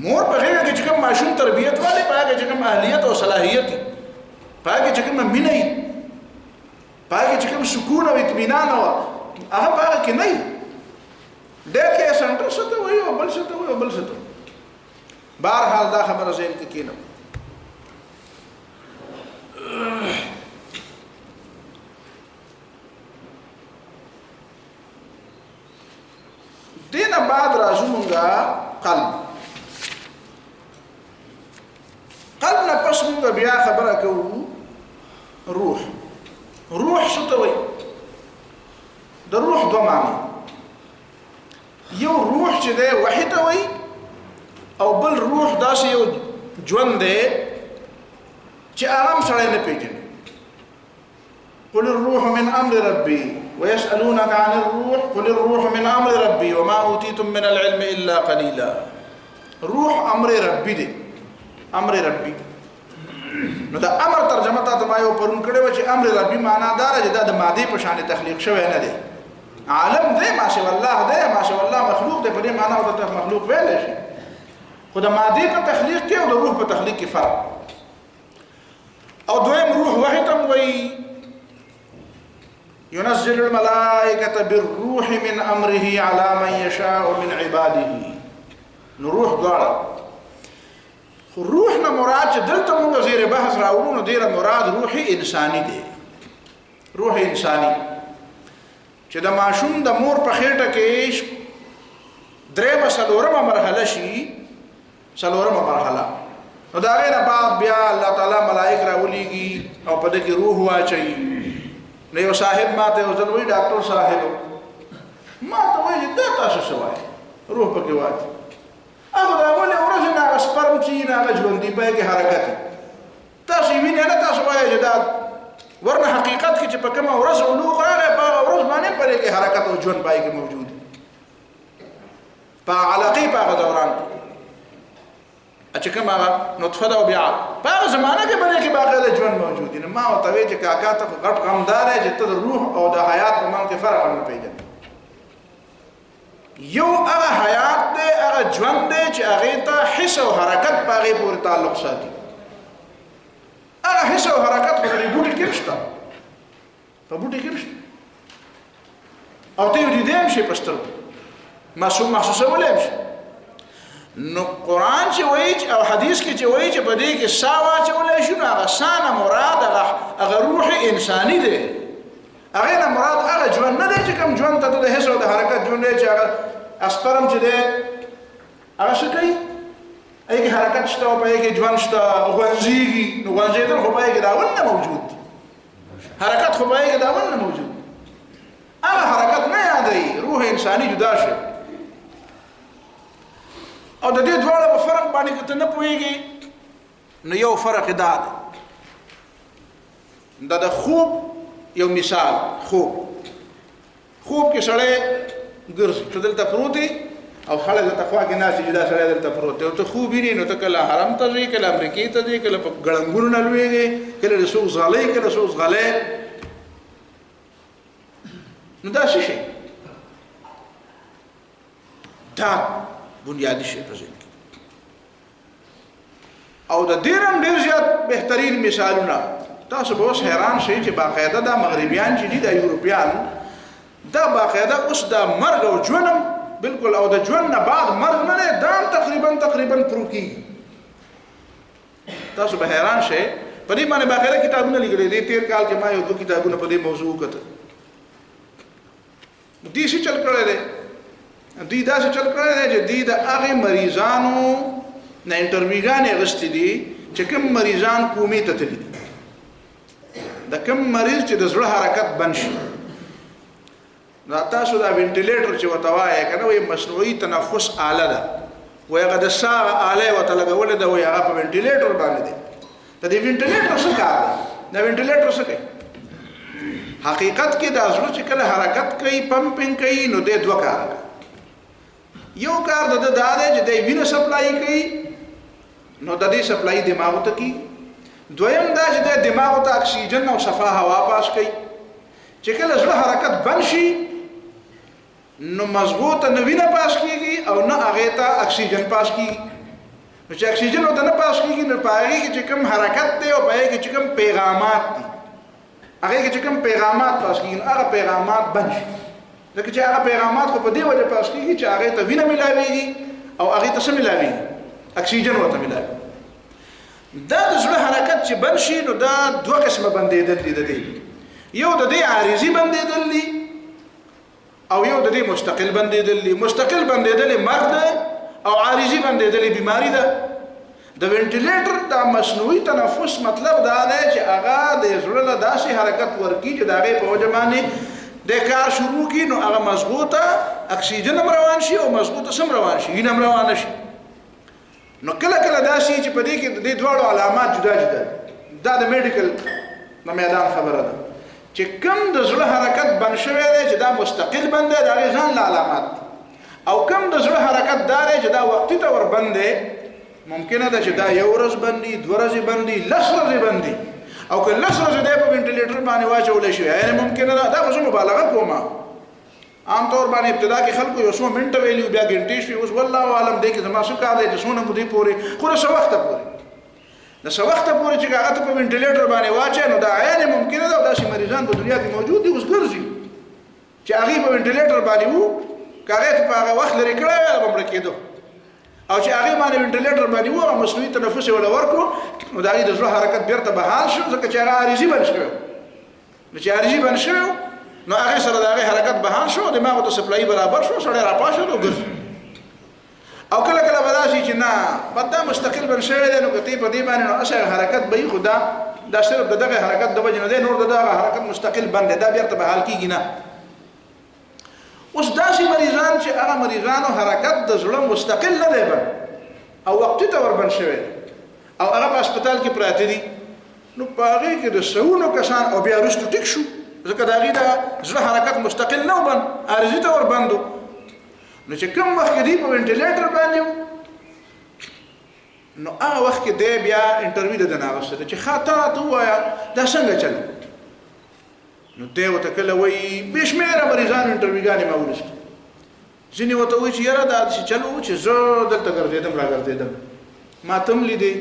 Speaker 1: مور په غېږه کې چې کوم ماشوم تربیت والی په هغه کې چې کوم اهلیت او صلاحیت وي، په هغه کې چې کومه مینه وي، په هغه کې چې کوم سکون او اطمینان هغه په هغه کې نه وي. ډېر کې سنټر څه ته وایي او بل څه ته وایي او بل څه ته. بهرحال دا خبره ذهن کې کښېنوم. دې نه بعد راځو مونږه قلب نه پس مونږ بیا خبره کوو روح څه ته وایي. د روح دوه معنی، یو روح چې دی وحی ته وایي او بل روح داسې یو ژوند دی چې هغه هم سړی نه پېژني. قل الروح من امر ربي ويسألونك عن الروح قل الروح من امر ربي وما اوتيتم من العلم الا قليلا. روح امر ربي دی، امر ربي. نو دا امر ترجمه ته ما یو پرون کړی و چې امر ربي معنا دا چې دا د مادې په شان تخلیق شوی نه دی، عالم دی ماشاء الله دی، ماشاء الله مخلوق دی. په دې معنا او ته مخلوق ویلی شي، خو د مادې په تخلیق کې او د روح په تخلیق کې فرق. او دویم روح وحی ته وایي ينزل الملائكة بالروح من أمره على من يشاء من عباده. نو روح دواړه، خو روح نه مراد چې دلته مونږ زیر بحث راوړو نو ډېره مراد روح انساني دی. روح انساني چې د ماشوم د مور په خېټه کې درېمه څلورمه مرحله شي، څلورمه مرحله، نو د هغې نه بعد بیا الله تعالی ملائک راولیږي او په ده کې روح واچوي. نو یو صاحب ما ته یو ځل وایي ډاکټر صاحب ما ته وایي چې دا تاسو څه وایي روح پکې واچي. هغه د اولې ورځې نه هغه سپرم چې نه هغه ژوندي پای کې حرکت تاسو یې وینئ نه، تاسو وایئ چې دا ورنه حقیقت کې چې په کومه ورځ علوق راغی په هغه ورځ باندې په دې کې حرکت او ژوند پای کې موجود دی. په علقې په هغه دوران چې کوم هغه نطفه ده او بیا په هغه زمانه کې باندې کې باقاعده ژوند موجود دی. ما ورته وی چې کاکا ته غټ غمدار دی چې ته د روح او د حیات په منځ کې فرق نه پېژنې. یو هغه حیات دی، هغه ژوند دی چې هغې ته حس او حرکت په هغې پورې تعلق ساتي. هغه حس او حرکت خو د بوټي کې نشته، په بوټي کې نشته او ته یې لیدی هم شي په سترګو محسوسولی هم شي. نو قرآن چې وایي او حدیث کې چې وایي چې په دې کې سا واچولی شي، نو هغه سا نه مراد هغه روح انساني دی. هغې نه مراد هغه ژوند نه دی چې کوم ژوند ته د حس او د حرکت ژوند دی چې هغه اسپرم چې دی هغه څه کوي، هغې کې حرکت شته او په هغې کې ژوند شته، غونځېږي. نو غونځېدل خو په هغې کې دا ول نه موجود دی، حرکت خو په هغې کې دا ول نه موجود دی. هغه حرکت نه یادوي، روح انساني جدا شي. او د دې دواړه په فرق باندې که ته نه پوهېږې نو یو فرق دا دی، دا د خوب یو مثال. خوب کې سړی ګرځي چې دلته پروت دی او خلک دلته خوا کې ناست دي چې دا سړی دلته پروت دی، او ته خوب وینې نو ته کله حرم ته ځې، کله امریکې ته ځې، کله په ګړنګونو نه لوېږې، کله د څوک ځغلی، کله څوک ځغلی. نو دا څه شی دا بنیادی شی په ذهن کې. او د دې هم ډېر زیات بهترین مثالونه تاسو به اوس حیران شئ چې باقاعده دا مغربیان چې دي دا یورپیان دا باقاعده اوس دا مرګ او ژوند هم بالکل او د ژوند نه بعد مرګ نه دی دا هم تقریبا پرو کېږي. تاسو به حیران شئ په دې باندې باقاعده کتابونه لیکلي دي. تېر کال کې ما یو 2 کتابونه په دې موضوع وکتل. دوی څه چل کړی دی؟ دوی داسې چل کړی دی چې دوی د هغې مریضانو نه انټرویوګانې اخیستې دي چې کوم مریضان کومې ته تللي دي، د کوم مریض چې د زړه حرکت بند شي. دا تاسو دا وینټیلیټر چې ورته وایې که نه، وایي مصنوعي تنفس آله ده، وایي هغه د سا آله یې ورته لګولې ده، وایي هغه په وینټیلیټر باندې دی. د دې وینټیلیټر څه کار دی؟ دا وینټیلیټر څه کوي؟ حقیقت کې دا زړه چې کله حرکت کوي، پمپینګ کوي، نو دی 2 کار کوي. یو کار د ده دا دی چې دی وینه سپلای کوي، نو د دې سپلای دماغو ته کېږي. دویم دا چې دی دماغو ته اکسیجن او صفا هوا پاس کوي. چې کله زړه حرکت بند شي نو مزغو ته نه وینه پاس کېږي او نه هغې ته اکسیجن پاس کېږي. نو چې اکسیجن ورته نه پاس کېږي نو په هغې کې چې کوم حرکت دی او په هغې کې چې کوم پیغامات دي، هغې کې چې کوم پیغامات پاس کېږي نو هغه پیغامات بند شي. ځکه چې هغه پیغامات خو په دې وجه پاس کېږي چې هغې ته وینه میلاوېږي او هغې ته څه میلاوېږي؟ اکسیجن ورته میلاوي. دا د زړه حرکت چې بند شي نو دا 2 قسمه بندېدل دي. د دې یو د دې عارضي بندېدل دي او یو د دې مستقل بندېدل دي. مستقل بندېدل مرګ ده او عارضي بندېدل بیماری ده. د وینټیلیټر دا مصنوعي تنفس مطلب دا دی چې هغه د زړه له داسې حرکت ورکړي چې د هغې په وجه باندې د کار شروع کړي، نو هغه مزغو ته اکسیجن هم روان شي او مزغو ته هم روان شي، وینه هم روانه شي. نو کله کله دا شي چې په دې کې د دې دواړو علامات جدا جدا دي. دا د میډیکل د میدان خبره ده چې کوم د زړه حرکت بند شوی دی چې دا مستقل بند دی، د هغې ځان له علامات دي. او کوم د زړه حرکت دا دی چې دا وقتي طور بند دی، ممکنه ده چې دا 1 ورځ بند دي، 2 ورځې بند دي، 10 ورځې بند دي. او که 10 ورځې دی په وینټیلیټر باندې واچولی شوی، یعنې ممکنه ده دا خو زه مبالغه کوم، عام طور باندې ابتدا کې خلکو یو څو منټه ویلي بیا ګنټې شوي. اوس والله عالم دی کې زما څه کار دی چې څونه مودې پورې، خو د څه وخته پورې چې هغه ته په وینټیلیټر باندې واچوې نو دا عین ممکنه ده. او داسې مریضان په دنیا کې موجود دي اوس ګرځي چې هغې په وینټیلیټر باندې وو، که هغې ته په هغه وخت لرې کړی وی به مړه کېدو، او چې هغې باندې وینټیلیټر باندې وو او مصنوعي تنفس یې ورله ورکړو نو د هغې د زړه حرکت بېرته بحال شو، ځکه چې هغه عارضي بند شوی. نو چې عارضي بند شوی نو هغې سره د هغې حرکت بحال شو، دماغو ته سپلایي برابر شو، سړی راپاشو او ګرځي. او کله کله به دا شي چې نه بد دا مستقل بند شوی دی، نو که ته په دې باندې نو اصل حرکت به وي، خو دا صرف د دغه حرکت د وجې نه دی، نور د دغه حرکت مستقل بند دی، دا بېرته بحال کېږي نه. اوس داسې مریضان چې هغه مریضانو حرکت د زړه مستقل نه دی بند او وقتي طور بند شوی دی او هغه په هسپتال کې پراته دي، نو په هغې کې د سلونو کسان او بیا وروسته ټیک شو، ځکه د هغې د زړه حرکت مستقل نه و بند، عارضي طور بند و. نو چې کوم وخت کې دی په وینټیلیټر باندې نو هغه وخت کې دی بیا انټرویو د ناغسته چې خاطر ته وایا دا څنګه چل نو دی وته کله وای بشمیره مریضان انټرویوګانې ما ولست ځینې وته وای چې یاره دا چې چلو چې زه دلته ګرځېدم را ګرځېدم ما تم لیدې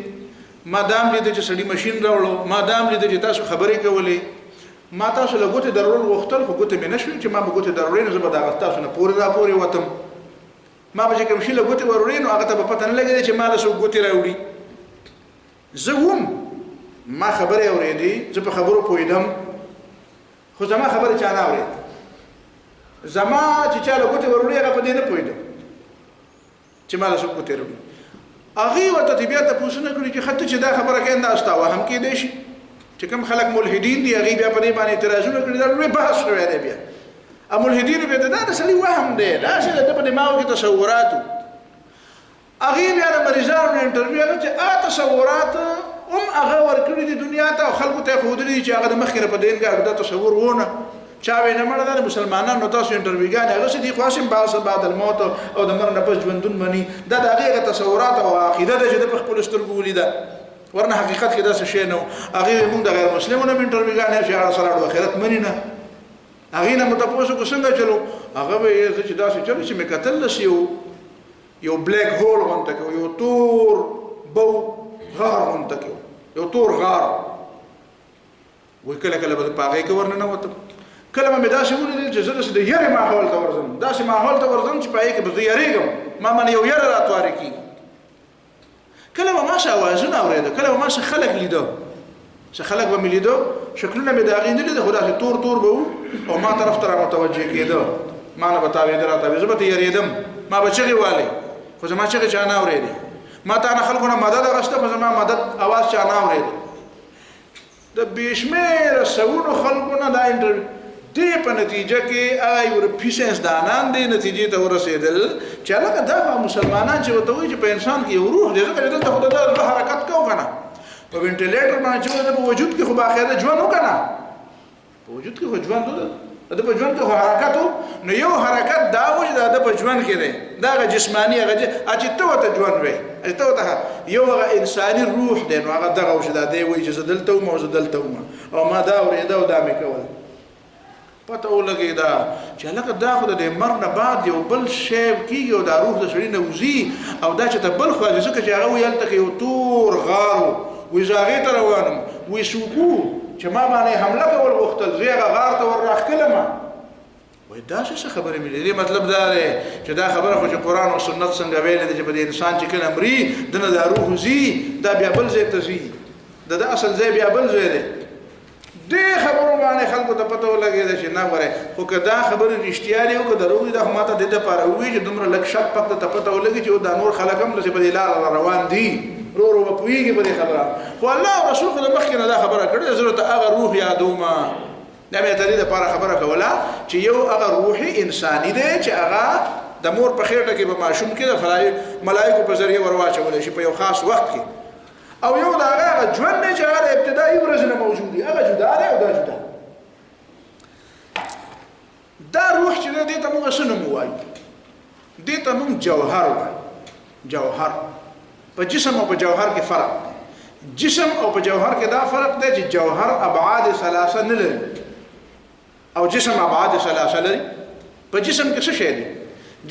Speaker 1: ما دام لیدې چې سړی ماشين راوړو ما دام لیدې چې تاسو خبرې کولې ما تاسو له ګوتې ضرور وختل خو ګوتې مې نشوي چې ما به ګوتې ضروري نه زه به دا تاسو نه پورې را پورې وتم ما به کوم شي له ګوتې وروړي نو هغه ته په پته نه لګیږي چې ما له سو ګوتې راوړي زه هم ما خبرې اورېدې زه په خبرو پوهېدم خو زما خبرې چا نه اورېد زما چې چا له ګوتې وروړي هغه په دې نه پوهېدم چې ما له سو ګوتې راوړي هغه ورته بیا تاسو نه کړی چې خطه چې دا خبره کې نه استا وهم کې دی شي چې کوم خلک ملحدین دي هغه بیا په دې باندې اعتراضونه کړي دا لوی بحث شوی دی بیا ملحدین به دا اصلي وهم دی دا چې د په دماغ کې تصورات هغه بیا د مریضانو انټرویو چې تصورات هغه ورکړي د دنیا ته خلکو ته خودري چې هغه د مخکره په دین کې دا تصور ونه چا وینه مړه د مسلمانانو تاسو انټرویوګان هغه چې دي خاصم بعد الموت او د مرګ نه پس ژوندون مني دا د هغه تصورات او عقیده ده چې د خپل سترګو ولیده ورنه حقیقت کې دا څه شی نه هغه موږ د غیر مسلمانو انټرویوګان چې هغه سره د آخرت منی نه هغه نه متاسو کو څنګه چلو هغه به چې دا څه چلو چې مې کتل یو بلیک هول غونته کې یو تور بو غار غونته کې یو تور غار وکړه کله به پاغې کې ورننه وته کله مې دا شمول دي چې زه د یاري ماحول ته ورځم دا چې ماحول ته ورځم چې پای کې به یاریږم ما من یو یاره راتواري کی کله ما شه اوازونه اوریدل کله ما شه خلق لیدو شه خلق به لیدو شکلونه مې دا غینې لیدل خدا چې تور تور به او ما طرف ته متوجه کېدو ما نه بتاوي دراته زه به یریدم ما بچی والی خو زما چې چا نه اوریدل ما ته نه خلکونه مدد غشته خو زما مدد आवाज چا نه اوریدل د بشمیر سونو خلکونه دا انټرویو دې په نتیجه کې یو پیسنس دانان دې نتیجې ته ورسېدل چې هغه دا مسلمانان چې وته وي چې په انسان کې یو روح دې ځکه دلته خدای د حرکت کو کنه په وینټیلیټر باندې چې په وجود کې خو باخره ژوند وکنه په وجود کې خو ژوند ده په ژوند کې حرکت نو یو حرکت دا و چې د په ژوند کې دی دا جسمانی هغه چې ته وته ژوند وي ته وته یو هغه انساني روح دی نو هغه دغه وش دا دی وي چې زدلته او زدلته او ما دا ورېدا او دا مې کول پته ولګي دا چې لکه دا خو د مرګ نه بعد یو بل شی کیږي او دا روح د سړي نه وزي او دا چې ته بل خو ځکه چې هغه ویل ته یو تور غارو وې زاغې ته روانم وې شوکو چې ما باندې حمله کول وختل زیغه غار ته ورخ کلمه وې دا څه خبره مې لري مطلب دا دی چې دا خبره خو چې قران او سنت څنګه ویل دي چې په انسان چې کله مري دنه دا روح وزي دا بیا بل ځای ته زی دا اصل ځای بیا بل ځای دی دې خبرو باندې خلکو ته پته ولګي چې نه وره خو کدا خبره رښتیا دی او کدا روغي د هماته د لپاره وی چې دومره لک شک پته ته پته ولګي چې دا نور خلک هم لږه په لار روان دي رو په پویږي په خبره خو الله رسول خو د مخکې نه دا خبره کړې ضرورت هغه روح یادوما دا به ته دې لپاره خبره کوله چې یو هغه روحي انساني دی چې هغه د مور په خېټه کې به ماشوم کې د ملائکه په ذریعہ ورواچول شي په یو خاص وخت کې او یو دا هغه ژوند نه چې هغه ابتدایي ورځ نه موجود دی هغه جدا دی او دا جدا دا روح چې دې ته موږ سنم وایو دې ته موږ جوهر وایو جوهر په جسم او په جوهر کې فرق جسم او په جوهر کې دا فرق دی چې جوهر ابعاد ثلاثه نه لري او جسم ابعاد ثلاثه لري په جسم کې څه شی دی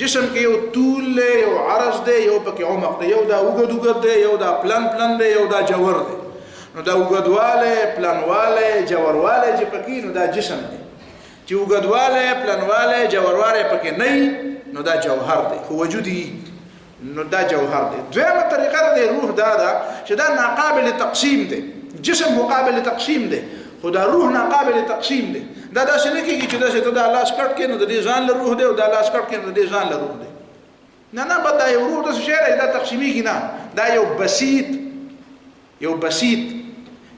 Speaker 1: جسم کې یو طول یو عرض دی یو پکې عمق دی یو دا وګد دی یو دا پلن دی یو دا جوور دی نو دا وګدواله پلنواله جوورواله چې پکې نو دا جسم دی چې وګدواله پلنواله جوورواله پکې نه نو دا جوهر دی خو وجودي نو دا جوهر دی دویمه طریقه د روح دا چې دا ناقابل تقسیم دی جسم مقابل تقسیم دی خو دا روح ناقابل تقسیم دی دا داسې نه کېږي چې داسې ته دا لاس کټ کې نو د دې ځان له روح دی او دا لاس کټ کې نو د دې ځان له روح دی نه بد دا یو روح داسې شی دی دا تقسیمیږي نه دا یو بسیط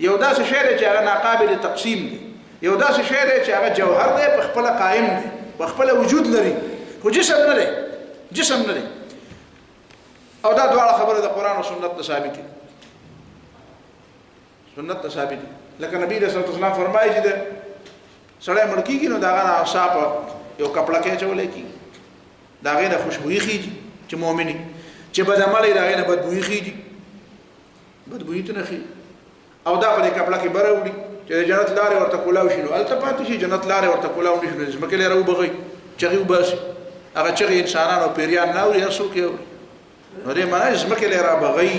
Speaker 1: یو داسې شی دی چې هغه ناقابل تقسیم دی یو داسې شی دی چې هغه جوهر دی په خپله قایم دی په خپله وجود لري خو جسم نه دی او دا دواړه خبره د قرآن او سنت نه ثابت دي لکه نبی رسول الله فرمایي چې سړی مړ کېږي نو د هغه اعصاب یو کپړه کې اچولی کېږي دا غینه خوشبوئی خيږي چې مؤمني چې بد عمل دا غینه بدبوئی خيږي بدبوئی ته نه خي او دا په کپړه کې بروړي چې جنت لارې ورته کولاو شي نو الته پاتې شي جنت لارې ورته کولاو نشي زمکه لري وبغي چغي وباسي هغه چغي انسانانو پیریان نه وري هرڅوک یو نو دې معنی زمکه لري بغي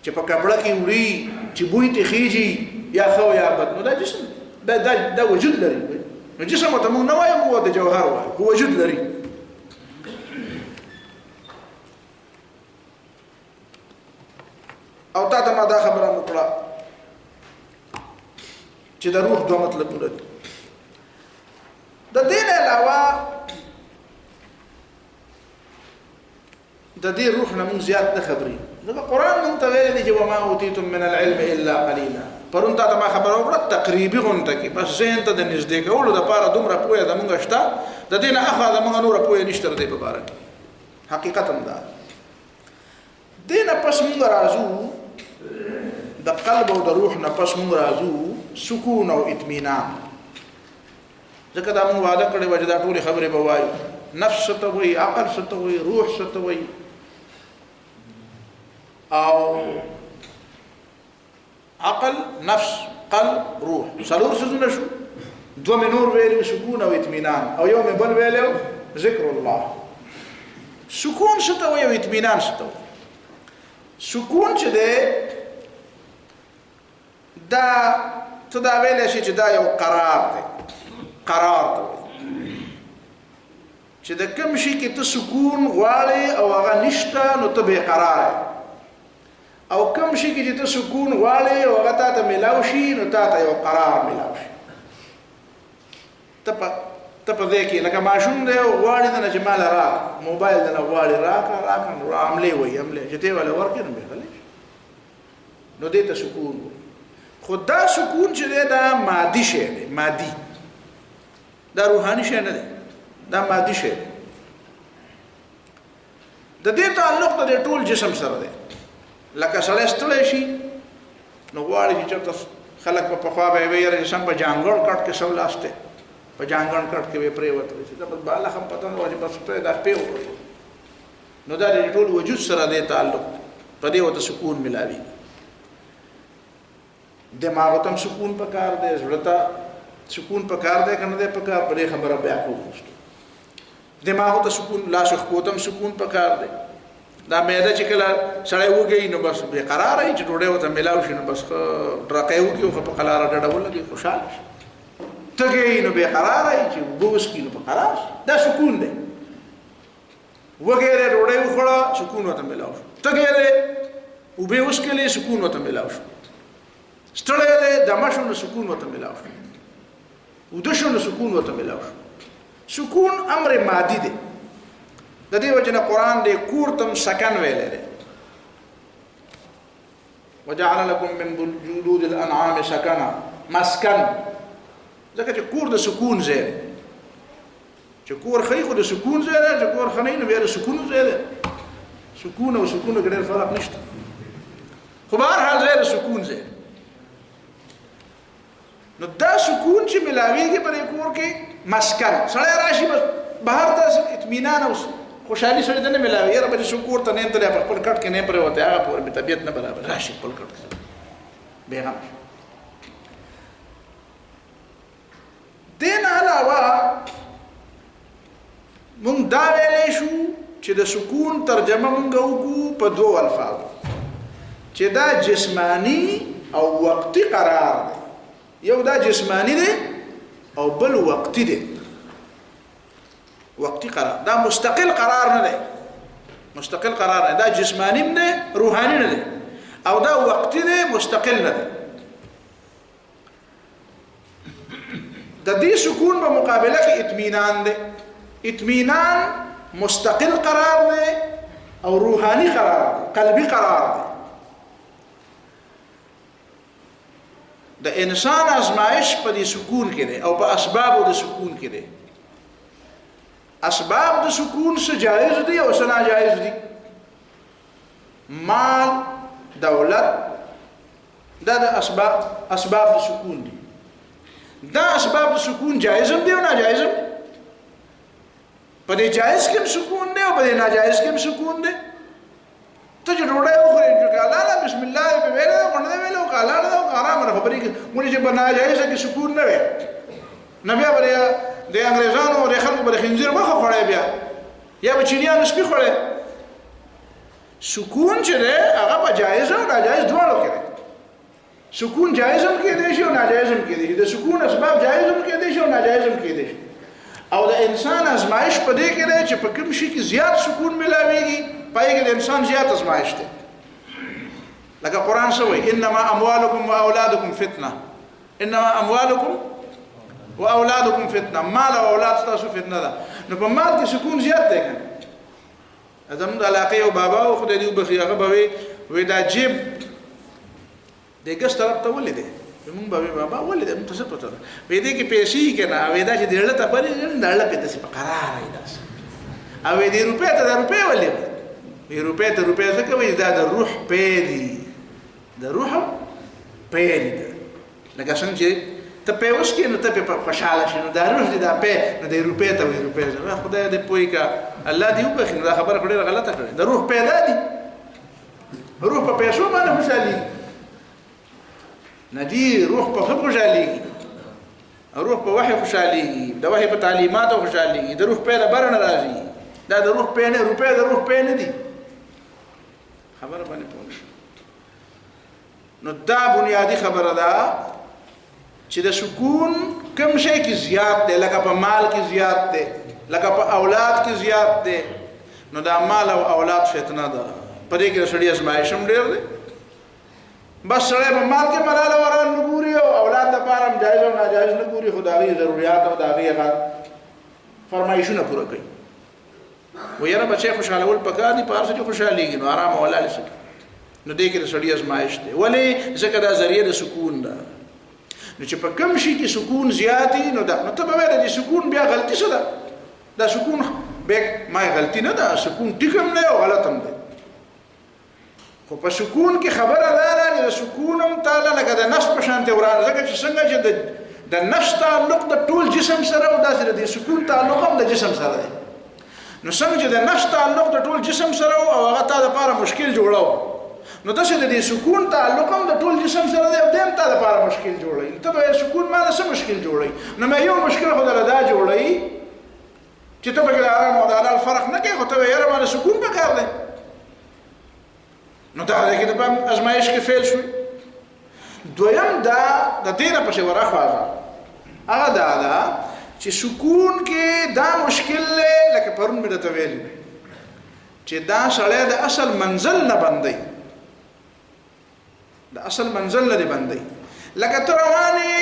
Speaker 1: چې په کپړه کې وړي چې بوی ته خيږي یا خو یا بد نو دا جسم دا وجود لري نو جسم ته مونږ نه وایو هو د جوهر وایو هو وجود لري او تا ته ما دا خبره وکړه چې د روح دوه مطلبونه دي د دین علاوه د دې روح نه مونږ زیات نه خبرې دا قرآن مونږ ته ویلي دي چې وما اوتیتم من العلم الا قليلا پرون تا ته ما خبره وکړه تقریبي غونډه کې بس ذهن ته د نږدې کولو دپاره دومره پوهه د مونږ شته د دې نه اخوا د مونږ نوره پوهه نشته د دې په باره کې حقیقت هم دا دې نه پس مونږ راځو د قلب او د روح نه پس مونږ راځو سکون او اطمینان ځکه دا مونږ وعده کړې وه چې دا ټولې خبرې به وایو نفس څه ته وایي عقل څه ته وایي روح څه ته وایي او عقل نفس قلب روح څلور څیزونه شو دوه مې نور ویلي سکون او اطمینان او یو مې بل ویلی ذکر الله سکون څه ته وایي او اطمینان څه ته وایي سکون چې دی دا ته دا ویلی شي چې دا یو قرار دی قرار ته وایي چې د کوم شي کې ته سکون غواړې او هغه نشته نو ته بې قراره او کوم شي کې چې ته سکون غواړې او هغه تا ته میلاو شي نو تا ته یو قرار میلاو شي ته په دې کې لکه ماشوم دی او غواړي دنه چې مال راک موبایل دنه غواړي راک نو عملې وایي عملې چې ته ولا ورکې نو بهغلی نو دې ته سکون وایي خو دا سکون چې دی دا مادي شی دی مادي دا روحاني شی نه دی دا مادي شی دی د دې تعلق د ټول جسم سره دی لکه سړی ستړی شي نو غواړي چې چېرته خلک په پخوا به یې ویل چې سم په جانګړ کټ کې سملاست دی په جانګړ کټ کې به پرېوتلی شي دا بس بالا هم پته نه وه چې بس پرې دا شپې وکړو نو دا د ټول وجود سره دی تعلق په دې ورته سکون میلاوي دماغ ته هم سکون پکار دی زړه ته سکون پکار دی که نه دی پکار په دې خبره بیا کوو دماغ ته سکون لاس خپو ته هم سکون پکار دی دا معده چې کله سړی وږی نو بس بې قراره وي چې ډوډۍ ورته میلاو شي نو بس ډرقی وکړي او په قلاره ډډه ولګي خوشحاله شي تږی نو بې قراره وي چې اوبه وڅښي نو په قرار شي دا سکون دی وږی دی ډوډۍ وخوړه سکون ورته میلاو شو تږی دی اوبه وڅښلې سکون ورته میلاو شو ستړی دی دمه شو نو سکون ورته میلاو شو وده شو نو سکون ورته میلاو شو سکون امر مادي دی د دې وجه نه قرآن دی کور ته هم سکن ویلی دی وجعل لكم من جلود الانعام سکنا مسکن ځکه چې کور د سکون ځای دی چې کور ښایي خو د سکون ځای دی چې کور ښه نه وي نو بیا د سکون ځای دی سکون او سکون کې ډېر فرق نشته خو به هر حال ځای د سکون ځای نو دا سکون چې میلاویږي په دې کور کې مسکن سړی راشي بس بهر ته اطمینان او خوشحالي سړی ته نه میلاوي یاره به چې څوک کور ته نه یم تللی په خپل کټ کې نه یم پرېوتی هغه پورې مې طبیعت نه برابر راشي خپل کټ کې بېغم شي دې نه علاوه مونږ دا ویلی شو چې د سکون ترجمه مونږ وکړو په دوو الفاظو چې دا جسمانی او وقتی قرار دی یو دا جسمانی دی او بل وقتی دی وقتی قرار دا مستقل قرار نه دی مستقل قرار نه دا جسمانی نه روحانی نه دی او دا وقتی دی مستقل نه دی د دې سکون په مقابله کې اطمینان دی اطمینان مستقل قرار دی او روحانی قرار دی قلبی قرار دی د انسان ازمایش په دې سکون کې دی او په اسبابو د سکون کې دی اسباب د سکون څه جایز دي او څه ناجایز دي مال دولت دا د اسباب د سکون دي دا اسباب د سکون جایز هم دي او ناجایز هم په دې جایز کې سکون دی او په دې ناجایز کې سکون دی. ته چې ډوډۍ وخورې چې حلاله بسم الله په ویلو غونډه ویلو حلاله او آرام نه خبرې کې مونږ چې په ناجایز کې سکون نه وي. نبي بیا د انګريزانو او خلکو بل خنزیر مخه خوړې بیا یا به چینیانو سپي خوړې. سکون چې دی هغه په جایز او ناجایز دواړو کې دی. سکون جایز هم کېدی شي او ناجایز هم کېدی شي. د سکون اسباب جایز هم کېدی شي او ناجایز هم کېدی شي. او د انسان ازمایش په دې کې دی چې په کوم شي کې زیات سکون ملاويږي پای کې د انسان زیات ازمایش دی. لکه قرآن سوی انما اموالکم واولادکم فتنه، انما اموالکم واولادکم فتنه، مال او اولاد تاسو فتنه ده. نو په مال کې سکون زیات دی کنه. زموږ د علاقې او بابا او خدای دې وبخي هغه به وي دا جیب د ګس طرف ته ولې دی زموږ بابا ولې دی نو څه پته ده وې دې کې پیسې کنه وې دا چې دړه ته پرې دړه په تاسو په قرار ایداس او دې روپې ته د روپې ولې وې روپې ته روپې څه کوي دا د روح پیری د روح پیری لکه څنګه چې ته په اوس کې نو ته په خوشاله شې نو دا روح دې دا په نو دې روپې ته وې روپې خدای دې پوي کا الله دې وبخي دا خبره کړې غلطه کړې د روح پیدا دي روح په پیسو باندې خوشالي ندي روح په خوشالي روح په وحي خوشالي د وحي په تعلیماتو خوشالي د روح پیدا برن راځي دا د روح په نه روپې د روح په نه دي خبره باندې پوه نو دا بنیادی خبره ده چې د سکون کم شي کې زیات دی لکه په مال کې زیات دی لکه په اولاد کې زیات دی نو دا مال او اولاد فتنه ده په دې کې سړی ازمایش هم ډېر دی بس سړی په مال کې ملاله وران نه ګوري او اولاد د پاره جایز او ناجایز نه ګوري خدایي ضرورت او داغي هغه فرمایشونه پوره کوي و یاره بچي خوشاله ول پکار دي پارسه چې خوشاليږي نو آرام ولاله شي نو دې کې سړی ازمایش دی ولی ځکه دا ذریعہ د سکون ده نو چې په کم شي کې سکون زیاتی نو دا نو ته به د سکون بیا غلطي څه ده دا سکون به ما غلطي نه ده سکون ټیکم نه او غلطم ده خو په سکون کې خبره ده چې سکون هم تعالی لکه د نفس په شان ته وران ځکه چې څنګه چې د نفس تعلق د ټول جسم سره او داسې د سکون تعلق هم د جسم سره دی نو څنګه چې د نفس تعلق د ټول جسم سره او هغه تا لپاره مشکل جوړاو نو داسې د سکون تعلق هم د ټول جسم سره دی او دیم تا لپاره مشکل جوړي ته به سکون ماله څه مشکل جوړي نو مې یو مشکل خو دردا جوړي چې ته به آرام او د حلال فرق نه کوي خو ته یې ماله سکون پکار دی نو دا کې د ازمایش کې فعل شو دویم دا د دینه په شوره خواږه هغه دا چې سکون کې دا مشکل لکه پرون مې ته ویل چې دا سړی د اصل منزل نه باندې د اصل منزل نه باندې لکه ته رواني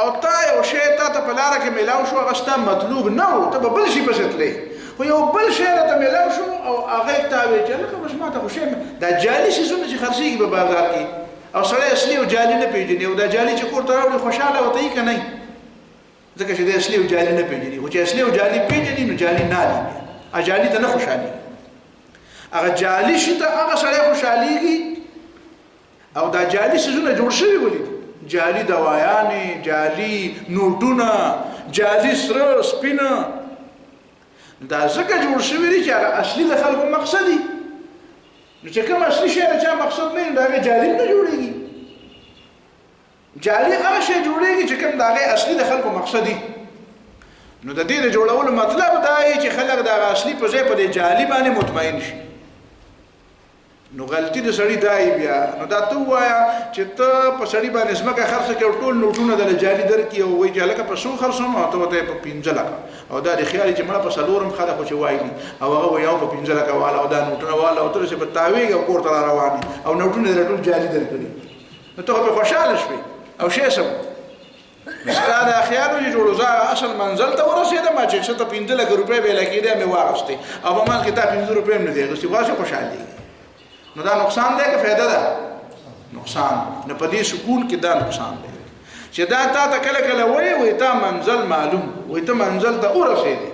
Speaker 1: او تا یو شی ته په لار کې ملاو شو هغه ستا مطلوب نه و ته بل شي پسټلې خو یو بل شی ته ملاو شو او هغه ته وی چې لکه بس ما ته خو شی دا جالي شي څونه چې خرڅيږي په بازار کې او سړی اصلي او جالي نه پیژني او دا جالي چې کور ته راوړي خوشاله وته یې کنه ځکه چې د اصلي او جالي نه پیژني خو چې اصلي او جالي پیژني نو جالي نه دي اجالي ته نه خوشالي هغه جالي شي ته هغه سړی خوشاليږي او دا جالي څه جوړ شوی ولې جالي دوايانې جالي نوټونه جالي سره سپینه دا ځکه جوړ شوی دی چې هغه اصلي د خلکو مقصدي نو چې کوم اصلي شی چې مقصد نه دا جالي نه جوړيږي جالي هغه شی جوړيږي چې کوم دا اصلي د خلکو مقصدي نو د دې جوړولو مطلب دا دی چې خلک دا اصلي په ځای په جالي باندې مطمئن شي نو غلطي د سړی دای بیا نو دا ته وایا چې ته په سړی باندې اسمکه خرڅ کې ټول نوټونه د جالي درکې او وای چې لکه په 100 خرڅوم او ته په 15 لک او دا د خیال چې مړه په سلورم خاله خو چې وایي او هغه وایو په 15 لک والا او دا نوټونه والا او تر څه په تاویږ او کور ته رواني او نوټونه د ټول جالي درکړي نو ته په خوشاله شوي او شې سم استاد خیالو چې جوړو ځا اصل منزل ته ورسېده ما چې 15 لک روپۍ به لکې دې مې واغستې او په ما کې تا 15 روپۍ نه دی غوښتي واسه خوشالي نو دا نقصان دی که فائدہ ده نقصان نه په دې سکون کې دا نقصان دی چې دا تا ته کله کله وای تا منزل معلوم وای ته منزل ته ورسېدې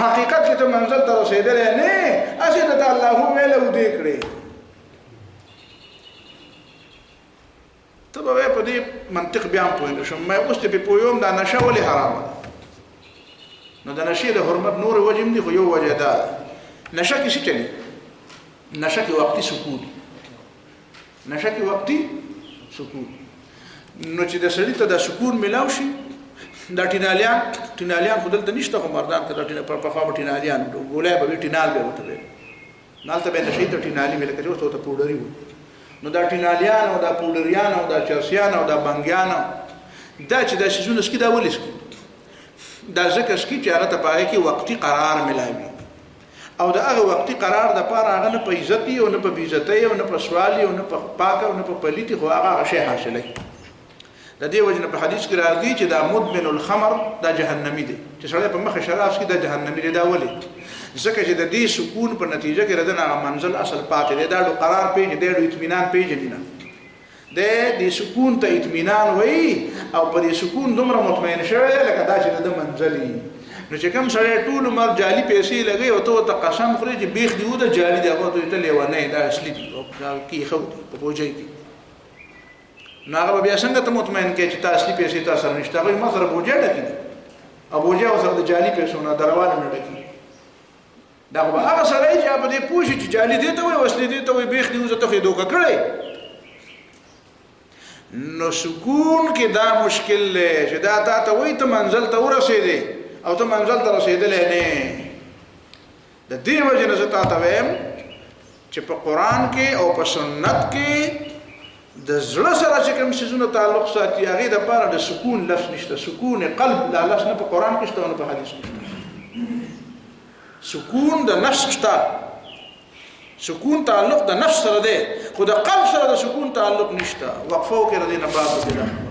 Speaker 1: حقیقت کې ته منزل ته رسېدل نه اسی ته الله هو ویل او دې کړې ته به په دې منطق بیا پوه شو مې اوس ته په پویوم دا نشه ولې حرام ده نو د نشې د حرمت نور وجه دي خو یو وجه دا نشه کې څه چلی نشه کې وقتی سکون نشه کې وقتی سکون نو چې د سړی ته د سکون ملاو شي دا ټینالیان خو دلته نشته خو مردان کې د په خوا ټینالیان ګولای به ټینال به وته نالته به نشي ته ټینالی مل کړو ته پودری نو دا ټینالیان او دا پودریان او دا چرسیان او دا بنګیان دا چې د شیزونه سکی دا ولې سکی دا ځکه سکی چې هغه ته پاره کې وقتی قرار ملایوي او دا هغه وقتی قرار د پاره هغه نه په عزت او نه په بیزتی او نه په سوالی او نه په پاک او نه په پلیتی خو هغه شی حاصلای د دې وجنه په حدیث کې راځي چې دا مدمن الخمر دا جهنمی دی چې سړی په مخ شراب سکی دا جهنمی دی دا ولې ځکه چې د دې سکون په نتیجه کې ردن هغه منزل اصل پاتې دی دا قرار پیژني دی اطمینان پیژني نه د دې سکون ته اطمینان وای او په دې سکون دومره مطمئن شوی لکه دا چې د منزلي نو چې کوم سړی ټول عمر جالي پیسې لګي او ته قسم خوري چې بیخ دی و د جالي دی هغه ته لیوانه دا اصلي دی او کی خو په بوجي کې ناغه بیا څنګه ته مطمئن کې چې تاسو اصلي پیسې تاسو نشته هغه ما سره بوجي ډکې او بوجي او سره د جالي پیسو نه دروازه نه ډکې دا خو هغه سړی چې په دې پوښي چې جالي دی ته وي وسلې دی ته وي بیخ دی و ته خې دوکه کړی نو سکون کې دا مشکل دی چې دا ته وي ته منزل ته ورسېدې او ته منزل ته رسېدلې نه د دې وجه نه زه ته وایم چې په قران کې او په سنت کې د زړه سره چې کوم شیزونه تعلق ساتي هغه د پاره د سکون لفظ نشته سکون قلب لا لفظ نه په قران کې شته نه په حدیث کې سکون د نفس شته سکون تعلق د نفس سره دی خو د قلب سره د سکون تعلق نشته وقفو کې ردی نه باب دی